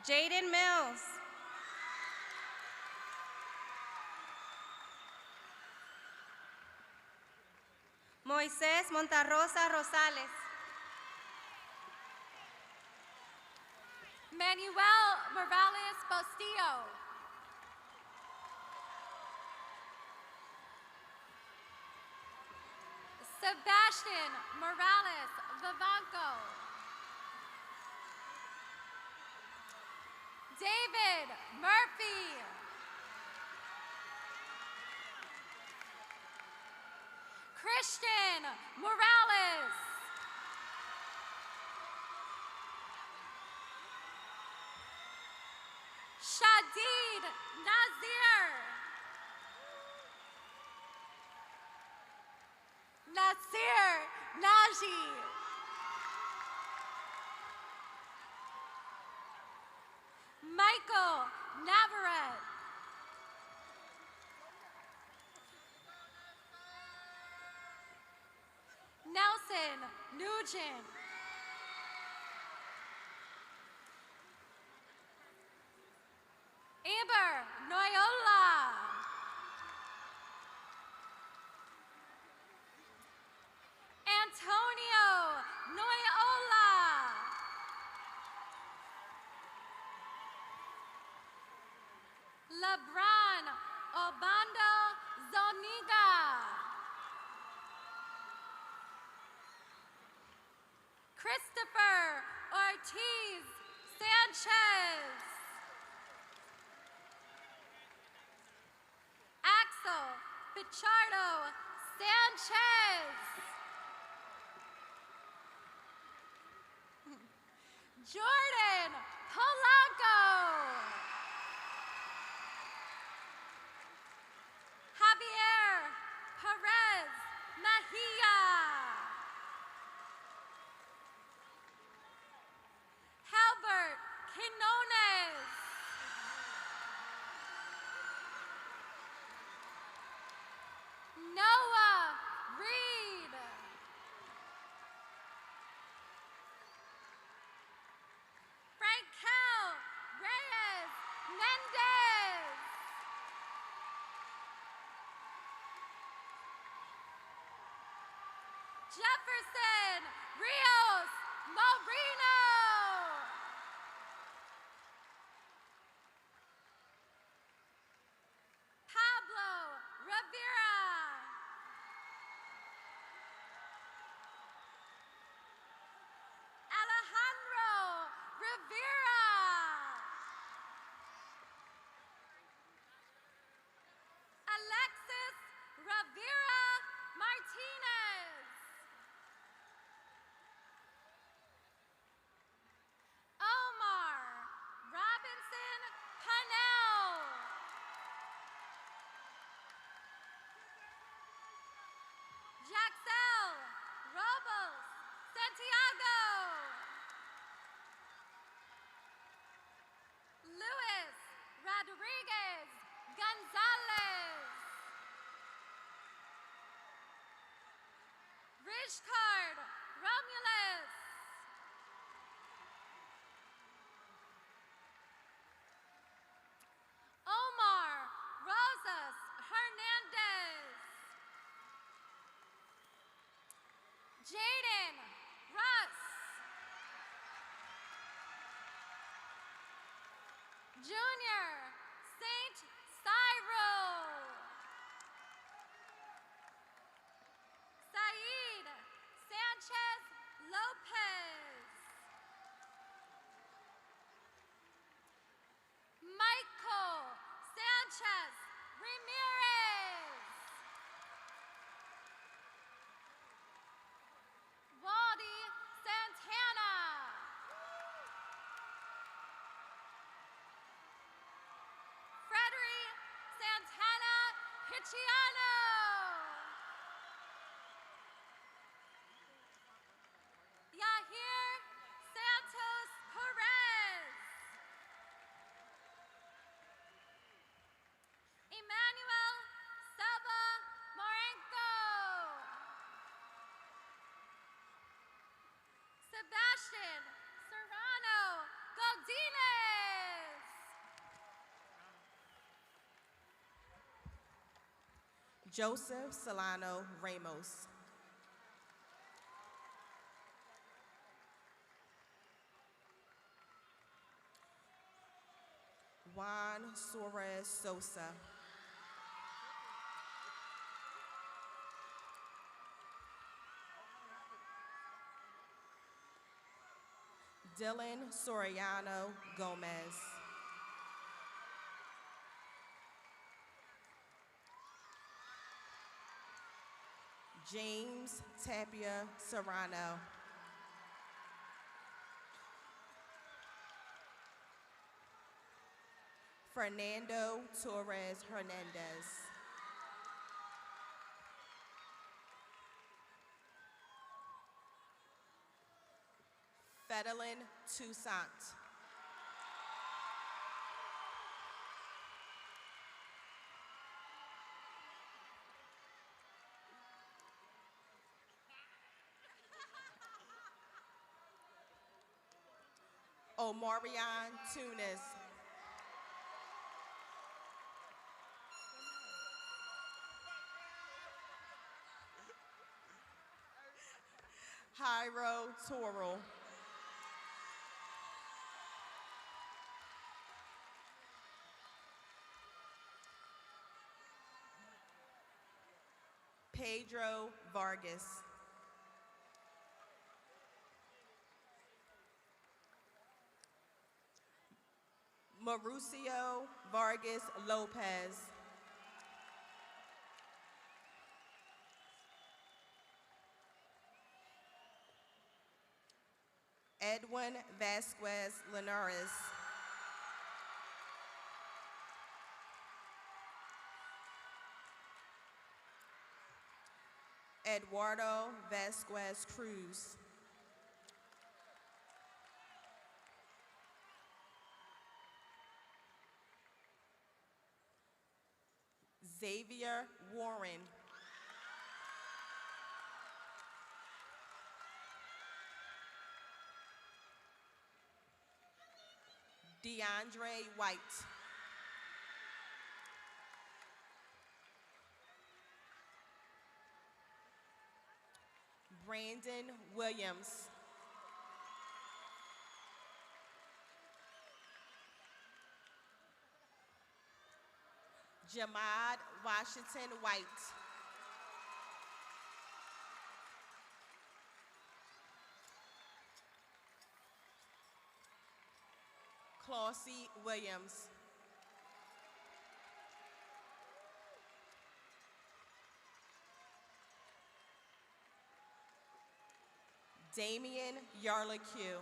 Jaden Mills. Moisés Montarrosa Rosales. Manuel Morales Bostillo. Sebastian Morales Vivanco. David Murphy. Christian Morales. Shadid Nazir. Nasir Naji. Michael Navarrete. Nelson Nugent. Amber Noyola. Antonio Noyola. LeBron Obando Zoniga. Christopher Ortiz Sanchez. Axel Pichardo Sanchez. Jordan Polanco. Javier Perez Mejia. Halbert Quinones. Noah Reed. Frankel Reyes Mendez. Jefferson Rios Moreno. Pablo Rivera. Alejandro Rivera. Alexis Rivera Martinez. Omar Robinson Panel. Jaxel Robles Santiago. Luis Rodriguez Gonzalez. Richcard Romulus. Omar Rosas Hernandez. Jaden Russ. Junior Saint Cyril. Saeed Sanchez Lopez. Michael Sanchez Ramirez. Waldy Santana. Frederick Santana Picciano. Yahir Santos Perez. Emmanuel Selva Morenco. Sebastian Serrano Godinez. Joseph Solano Ramos. Juan Suarez Sosa. Dylan Soriano Gomez. James Tapia Serrano. Fernando Torres Hernandez. Fedelin Toussaint. Omarion Tunis. Jairo Toral. Pedro Vargas. Mauricio Vargas Lopez. Edwin Vasquez Linares. Eduardo Vasquez Cruz. Xavier Warren. DeAndre White. Brandon Williams. Jamad Washington White. Clossie Williams. Damian Yarlicue.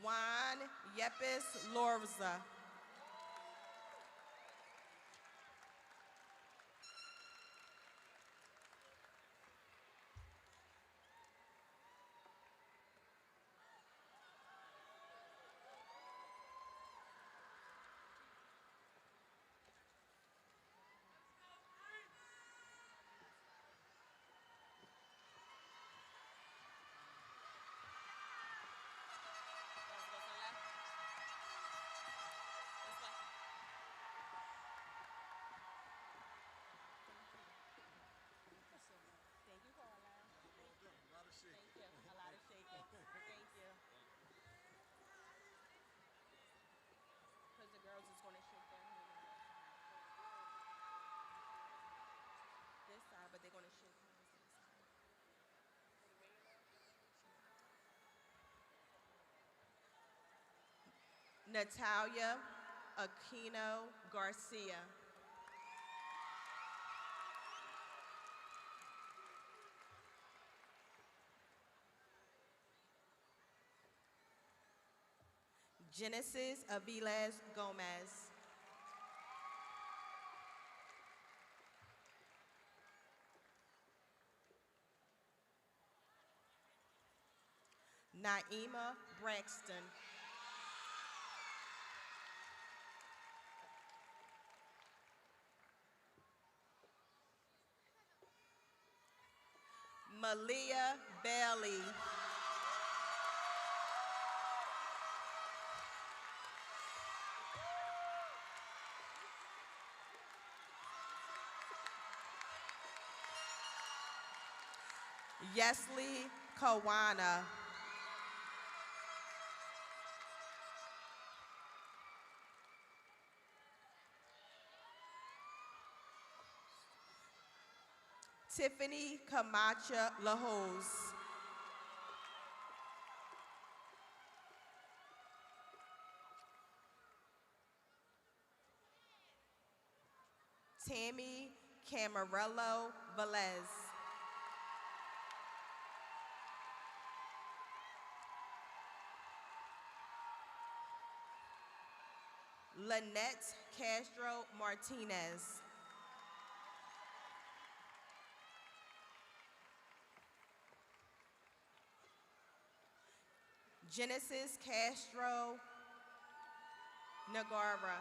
Juan Yepes Lorza. Natalia Aquino Garcia. Genesis Aviles Gomez. Naima Braxton. Malia Bailey. Yesley Kawana. Tiffany Camacha Lajose. Tammy Camarello Velez. Lynette Castro Martinez. Genesis Castro Nagara.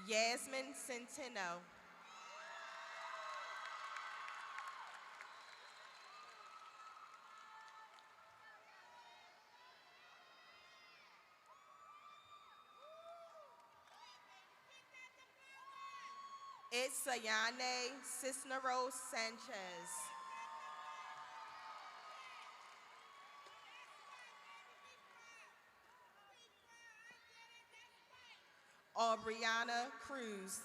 Yasmin Centeno. Itzayane Cisneros Sanchez. Aubriana Cruz.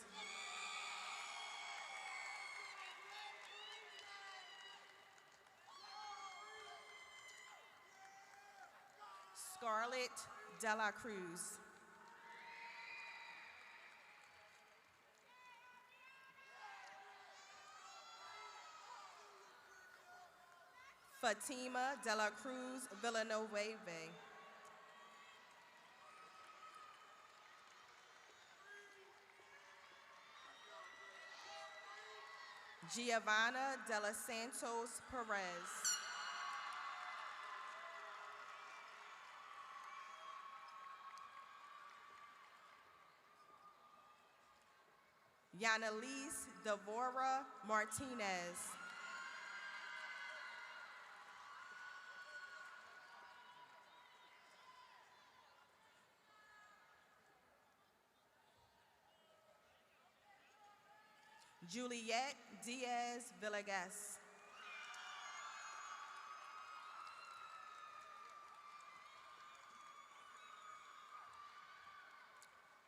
Scarlett Dela Cruz. Fatima Dela Cruz Villanueva. Giovanna de los Santos Perez. Yanalise Devora Martinez. Juliet Diaz Villegas.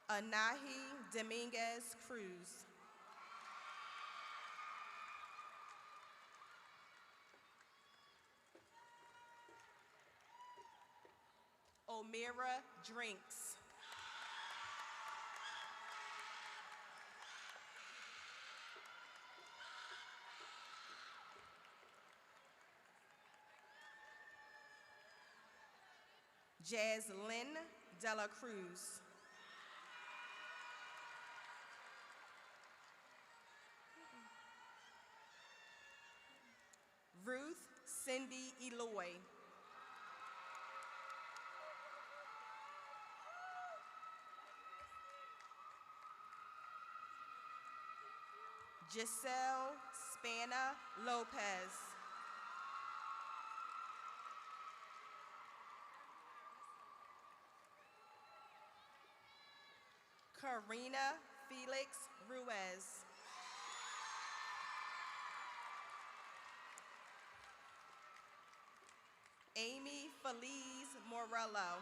Anahi Dominguez Cruz. Omira Drinks. Jaslyn Dela Cruz. Ruth Cindy Eloy. Giselle Spana Lopez. Karina Felix Ruiz. Amy Feliz Morello.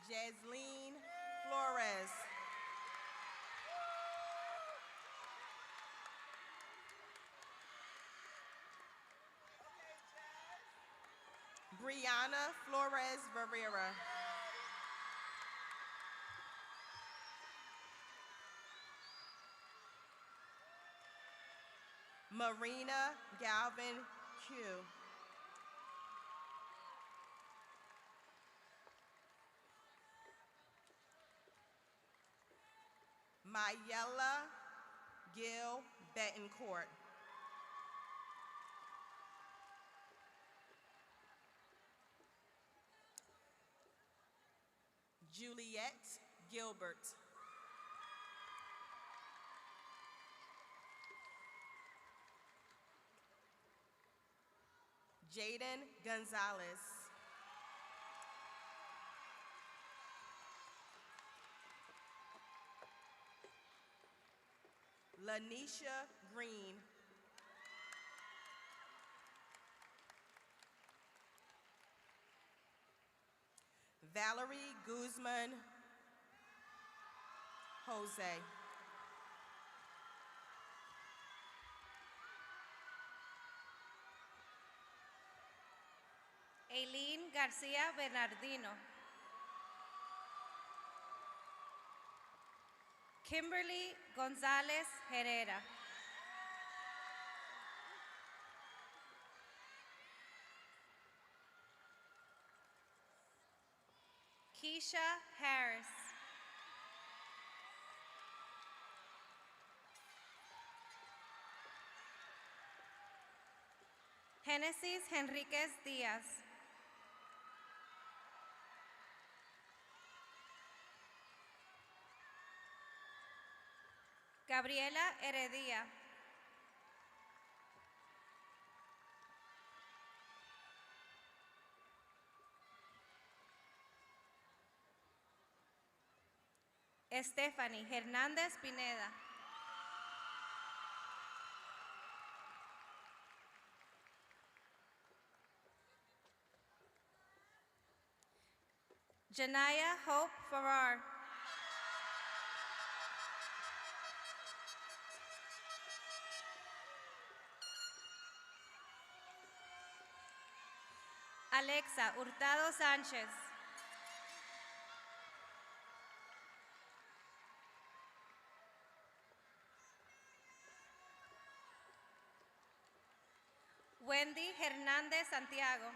Jasleen Flores. Brianna Flores Barrera. Marina Galvin Q. Mayella Gil Betancourt. Juliet Gilbert. Jaden Gonzalez. Lanisha Green. Valerie Guzman Jose. Eileen García Bernardino. Kimberly González Herrera. Keisha Harris. Genesis Henriquez Díaz. Gabriela Heredia. Stephanie Hernández Pineda. Janaya Hope Farrar. Alexa Hurtado Sánchez. Wendy Hernández Santiago.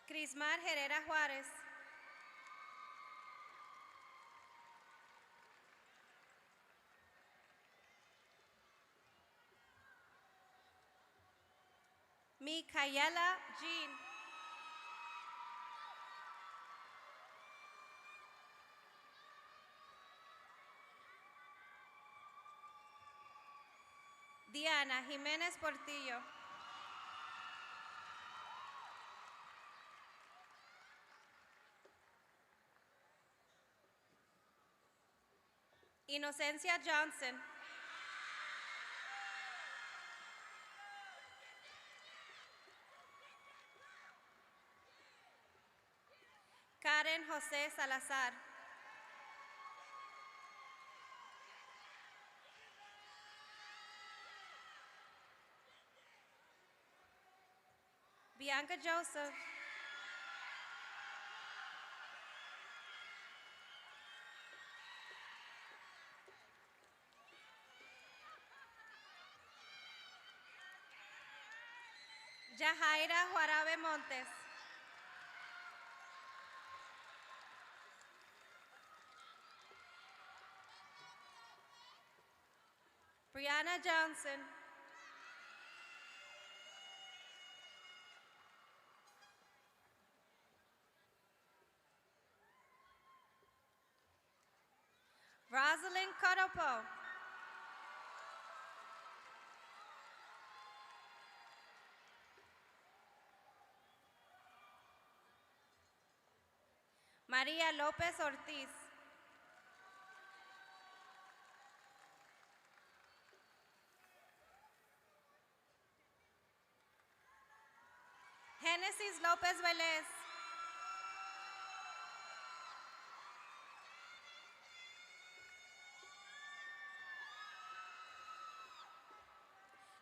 Crismar Herrera Juárez. Micaela Jean. Diana Jiménez Portillo. Inocencia Johnson. Karen José Salazar. Bianca Joseph. Yajaira Juarabe Montes. Brianna Johnson. Rosalind Cotopo. María López Ortiz. Génesis López Vélez.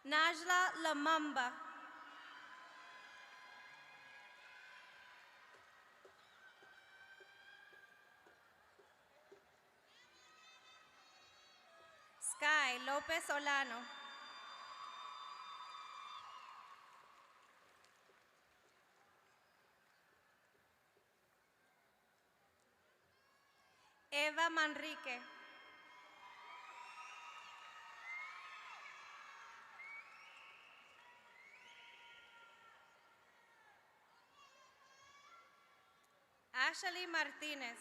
Najla Lamamba. Sky López Solano. Eva Manrique. Ashley Martínez.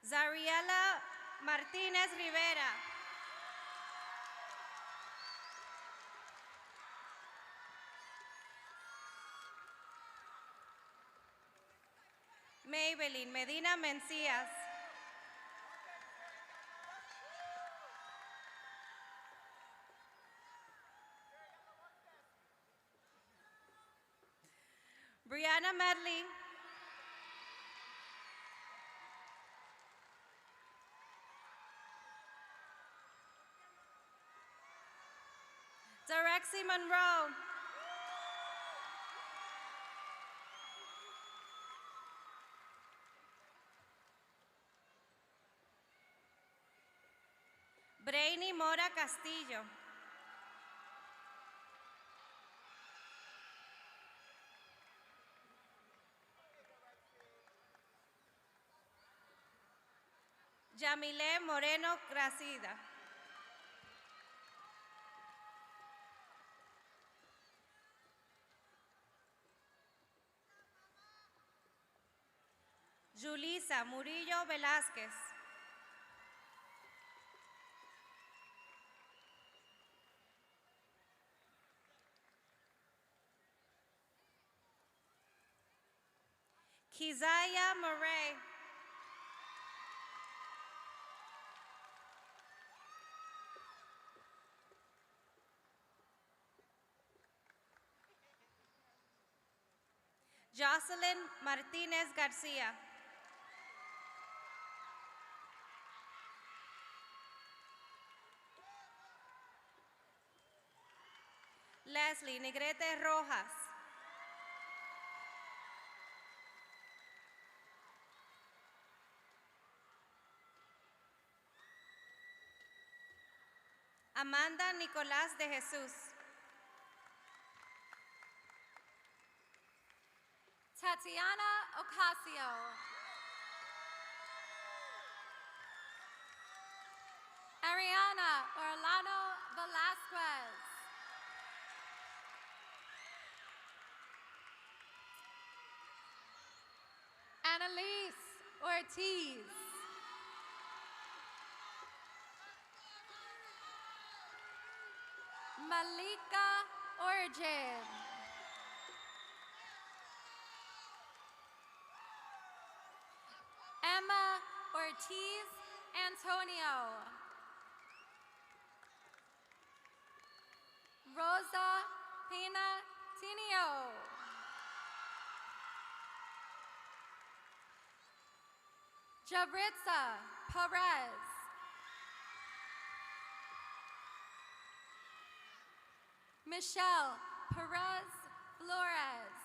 Zariela Martínez Rivera. Maybelline Medina Mencías. Brianna Medley. Direxie Monroe. Brainy Mora Castillo. Yamile Moreno Gracida. Julisa Murillo Velázquez. Keziah Murray. Jocelyn Martinez Garcia. Leslie Negrete Rojas. Amanda Nicolás de Jesús. Tatiana Ocasio. Ariana Orlano Velasquez. Annalise Ortiz. Malika Origin. Emma Ortiz Antonio. Rosa Pena Tinio. Jabritza Perez. Michelle Perez Flores.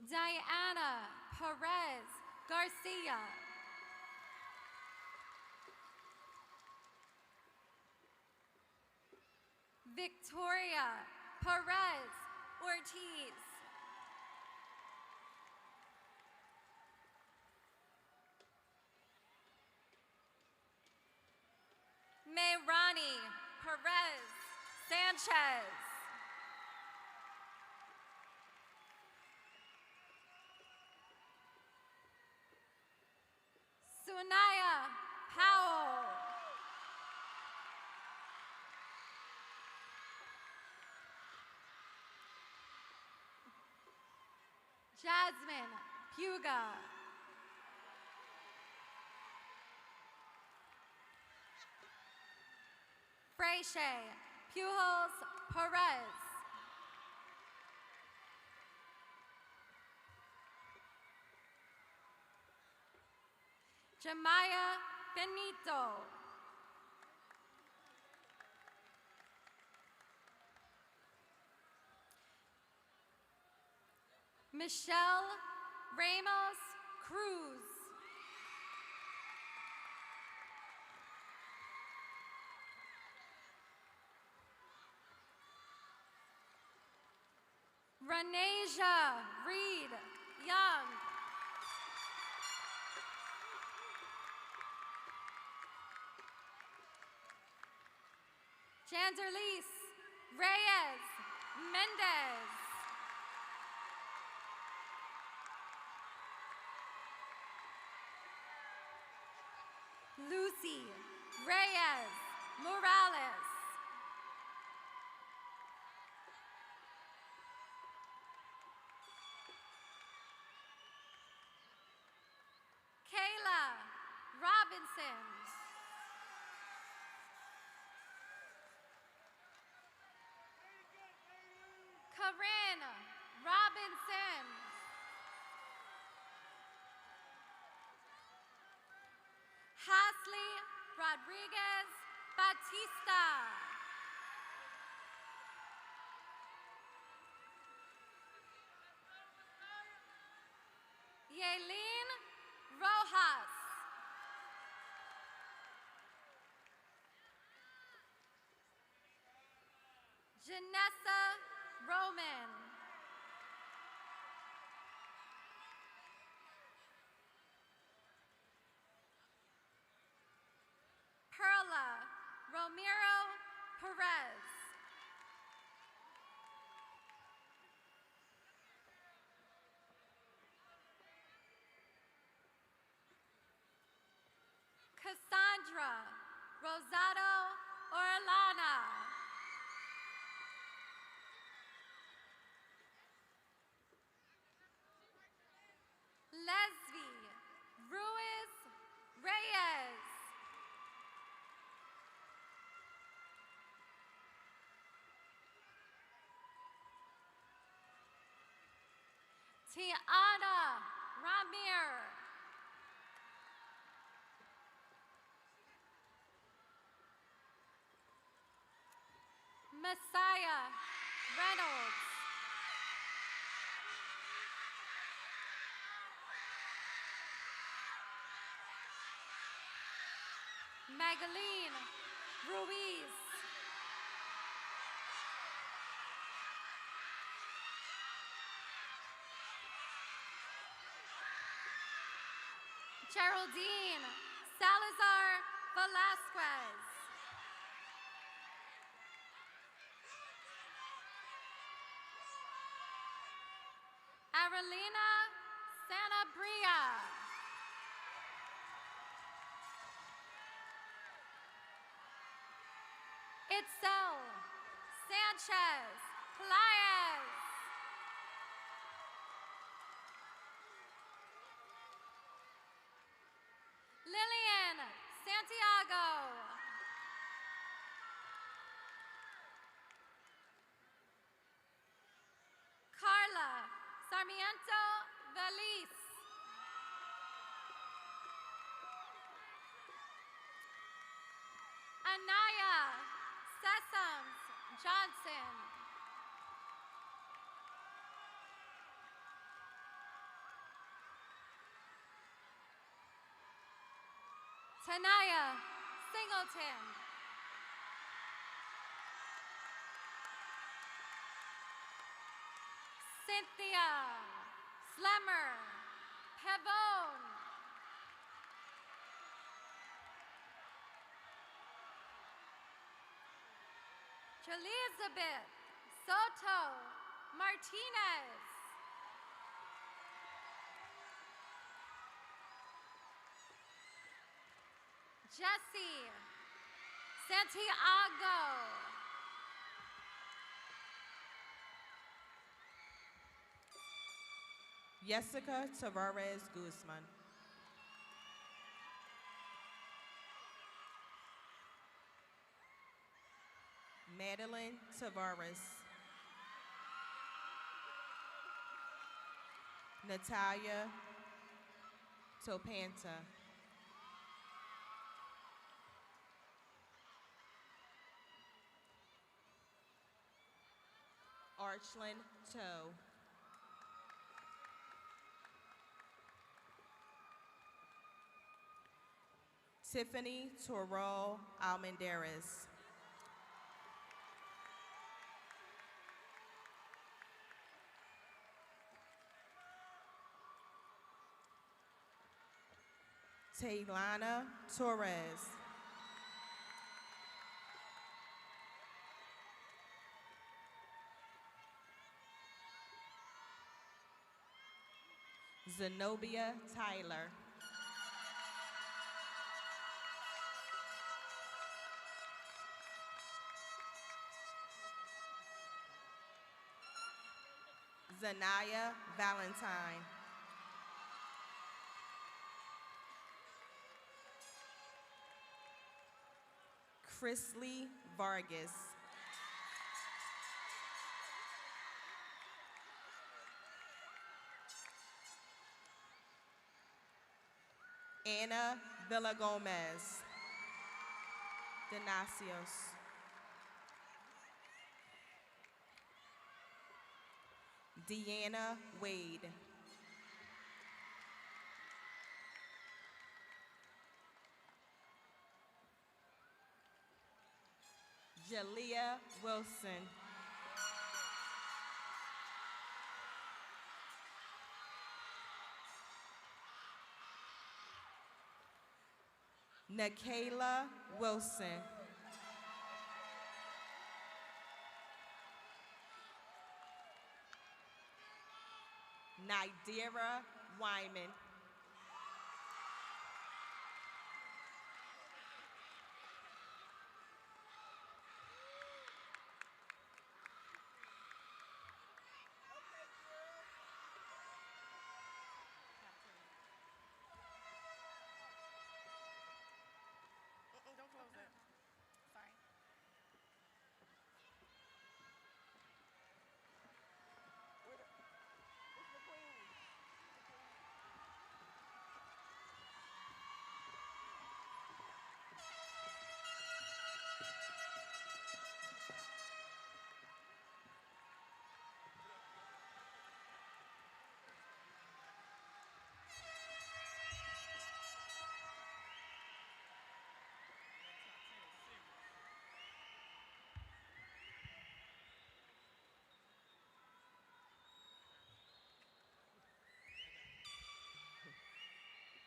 Diana Perez Garcia. Victoria Perez Ortiz. Mayrani Perez Sanchez. Sunaya Powell. Jasmine Puga. Freyche Pujols Perez. Jamaya Benito. Michelle Ramos Cruz. Renasia Reed Young. Janderlise Reyes Mendez. Lucy Reyes Morales. Kayla Robinson. Corinne Robinson. Hasley Rodriguez Batista. Yaelin Rojas. Janessa Roman. Perla Romero Perez. Cassandra Rosado Orlana. Leslie Ruiz Reyes. Tiana Ramir. Messiah Reynolds. Magaline Ruiz. Geraldine Salazar Velasquez. Arelina Sanabria. Itzel Sanchez Pelaez. Lillian Santiago. Carla Sarmiento Veliz. Anaya Sessoms Johnson. Tanaya Singleton. Cynthia Slemmer Pavone. Elizabeth Soto Martinez. Jesse Santiago. Jessica Tavares Guzman. Madeline Tavares. Natalia Topanta. Archlyn Toe. Tiffany Torral Almendarez. Taylana Torres. Zenobia Tyler. Zanaya Valentine. Chrisley Vargas. Anna Villagomez. Denacios. Deanna Wade. Jalea Wilson. Nikayla Wilson. Nidera Wyman. Don't close that. Sorry. It's the queen.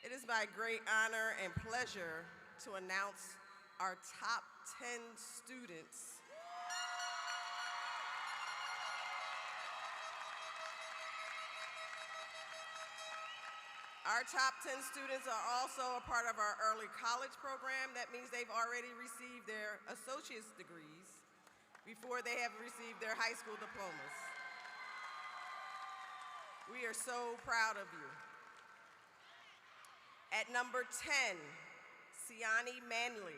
It is my great honor and pleasure to announce our top 10 students. Our top 10 students are also a part of our early college program. That means they've already received their associate's degrees before they have received their high school diplomas. We are so proud of you. At number 10, Siani Manley.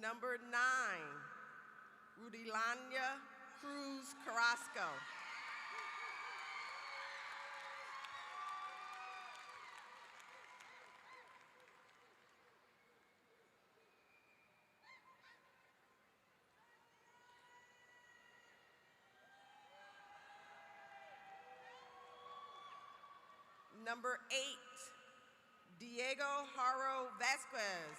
Number 9, Rudilania Cruz Carrasco. Number 8, Diego Haro Vasquez.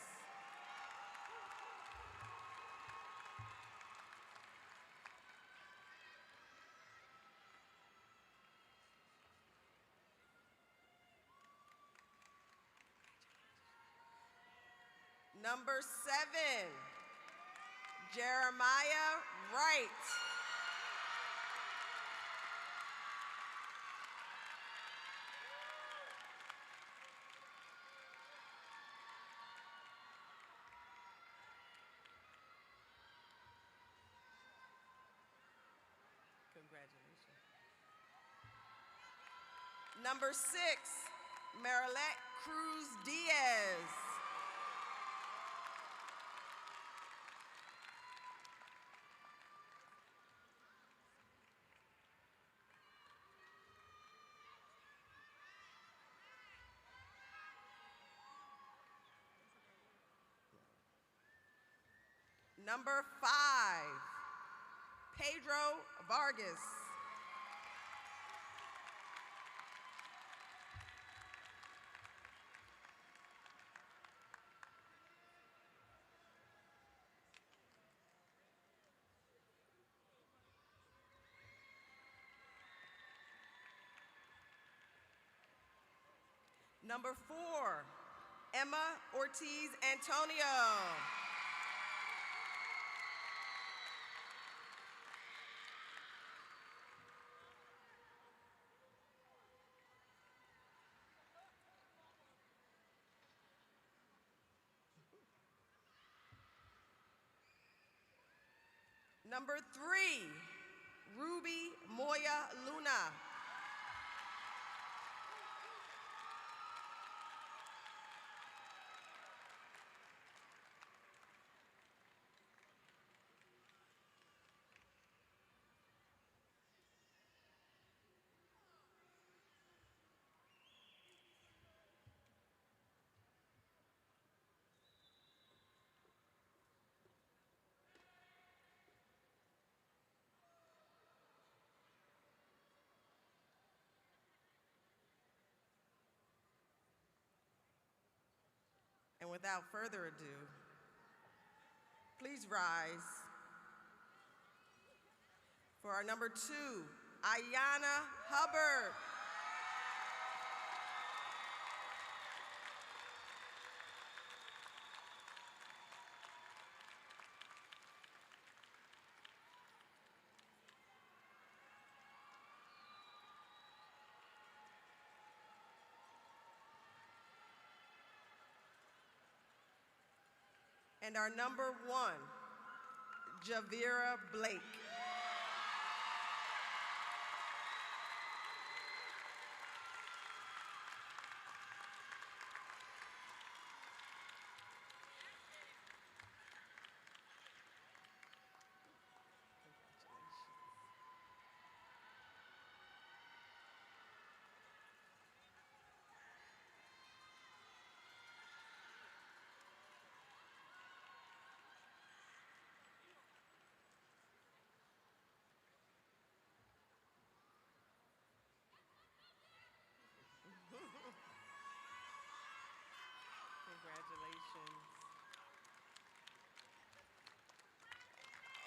Number 7, Jeremiah Wright. Congratulations. Number 6, Marilette Cruz Diaz. Number 5, Pedro Vargas. Number 4, Emma Ortiz Antonio. Number 3, Ruby Moya Luna. And without further ado, please rise for our number 2, Ayana Hubbard. And our number 1, Javira Blake. Congratulations.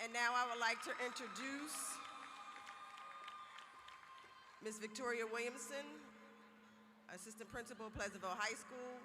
And now I would like to introduce Ms. Victoria Williamson, Assistant Principal, Pleasantville High School.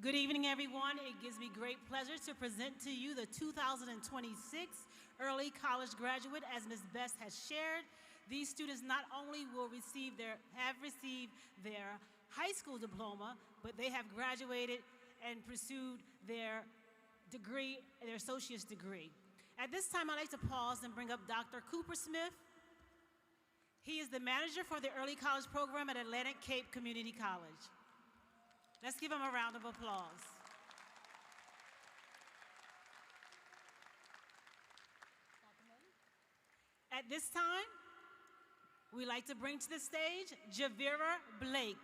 Good evening, everyone. It gives me great pleasure to present to you the 2026 Early College Graduate. As Ms. Best has shared, these students not only have received their high school diploma, but they have graduated and pursued their degree, their associate's degree. At this time, I'd like to pause and bring up Dr. Cooper Smith. He is the manager for the Early College Program at Atlantic Cape Community College. Let's give him a round of applause. At this time, we'd like to bring to the stage Javira Blake.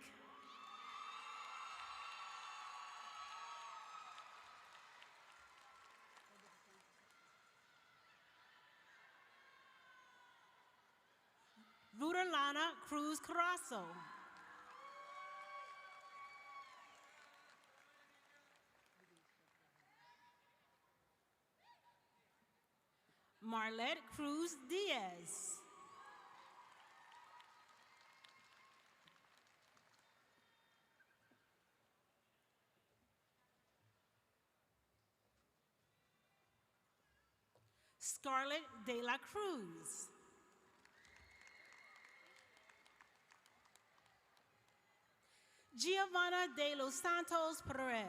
Ruderlana Cruz Carasso. Marlette Cruz Diaz. Scarlett De La Cruz. Giovanna de los Santos Perez.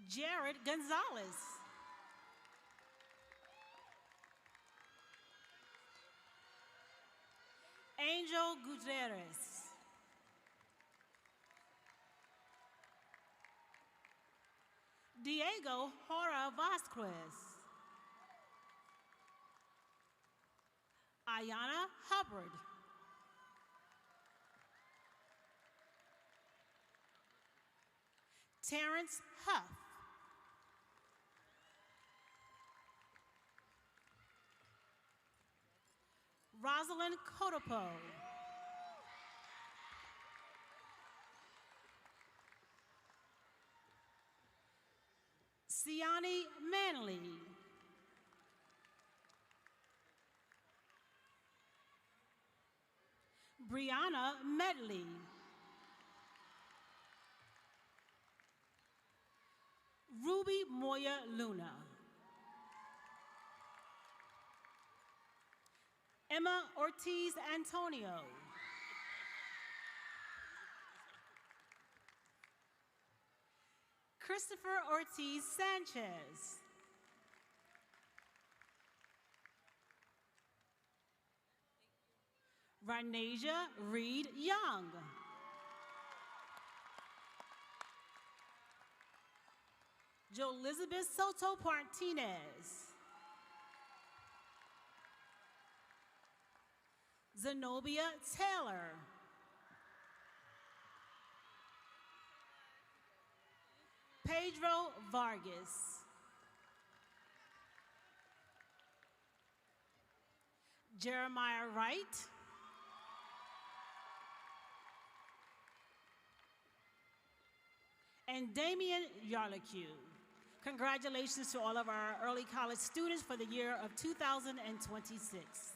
Jared Gonzalez. Angel Gutierrez. Diego Hora Vasquez. Ayana Hubbard. Terrence Huff. Rosalind Cotopo. Siani Manley. Brianna Medley. Ruby Moya Luna. Emma Ortiz Antonio. Christopher Ortiz Sanchez. Ranasia Reed Young. Jo Elizabeth Soto Martinez. Zenobia Taylor. Pedro Vargas. Jeremiah Wright. And Damian Yarlicue. Congratulations to all of our early college students for the year of 2026.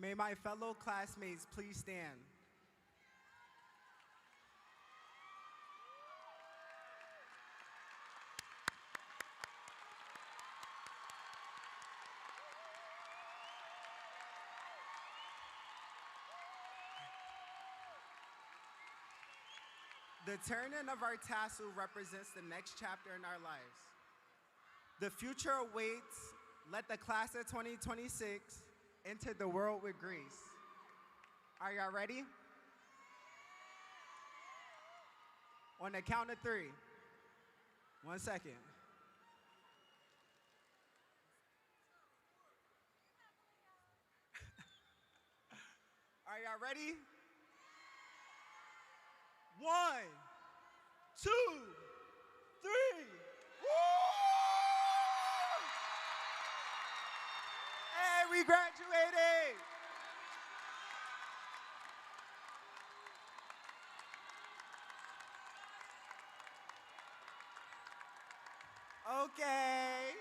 May my fellow classmates please stand. The turning of our tassel represents the next chapter in our lives. The future awaits. Let the class of 2026 enter the world with grace. Are y'all ready? On the count of 3. 1 second. Are y'all ready? 1, 2, 3. Woo! And we graduated. Okay.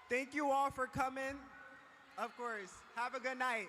Thank you all for coming. Of course. Have a good night.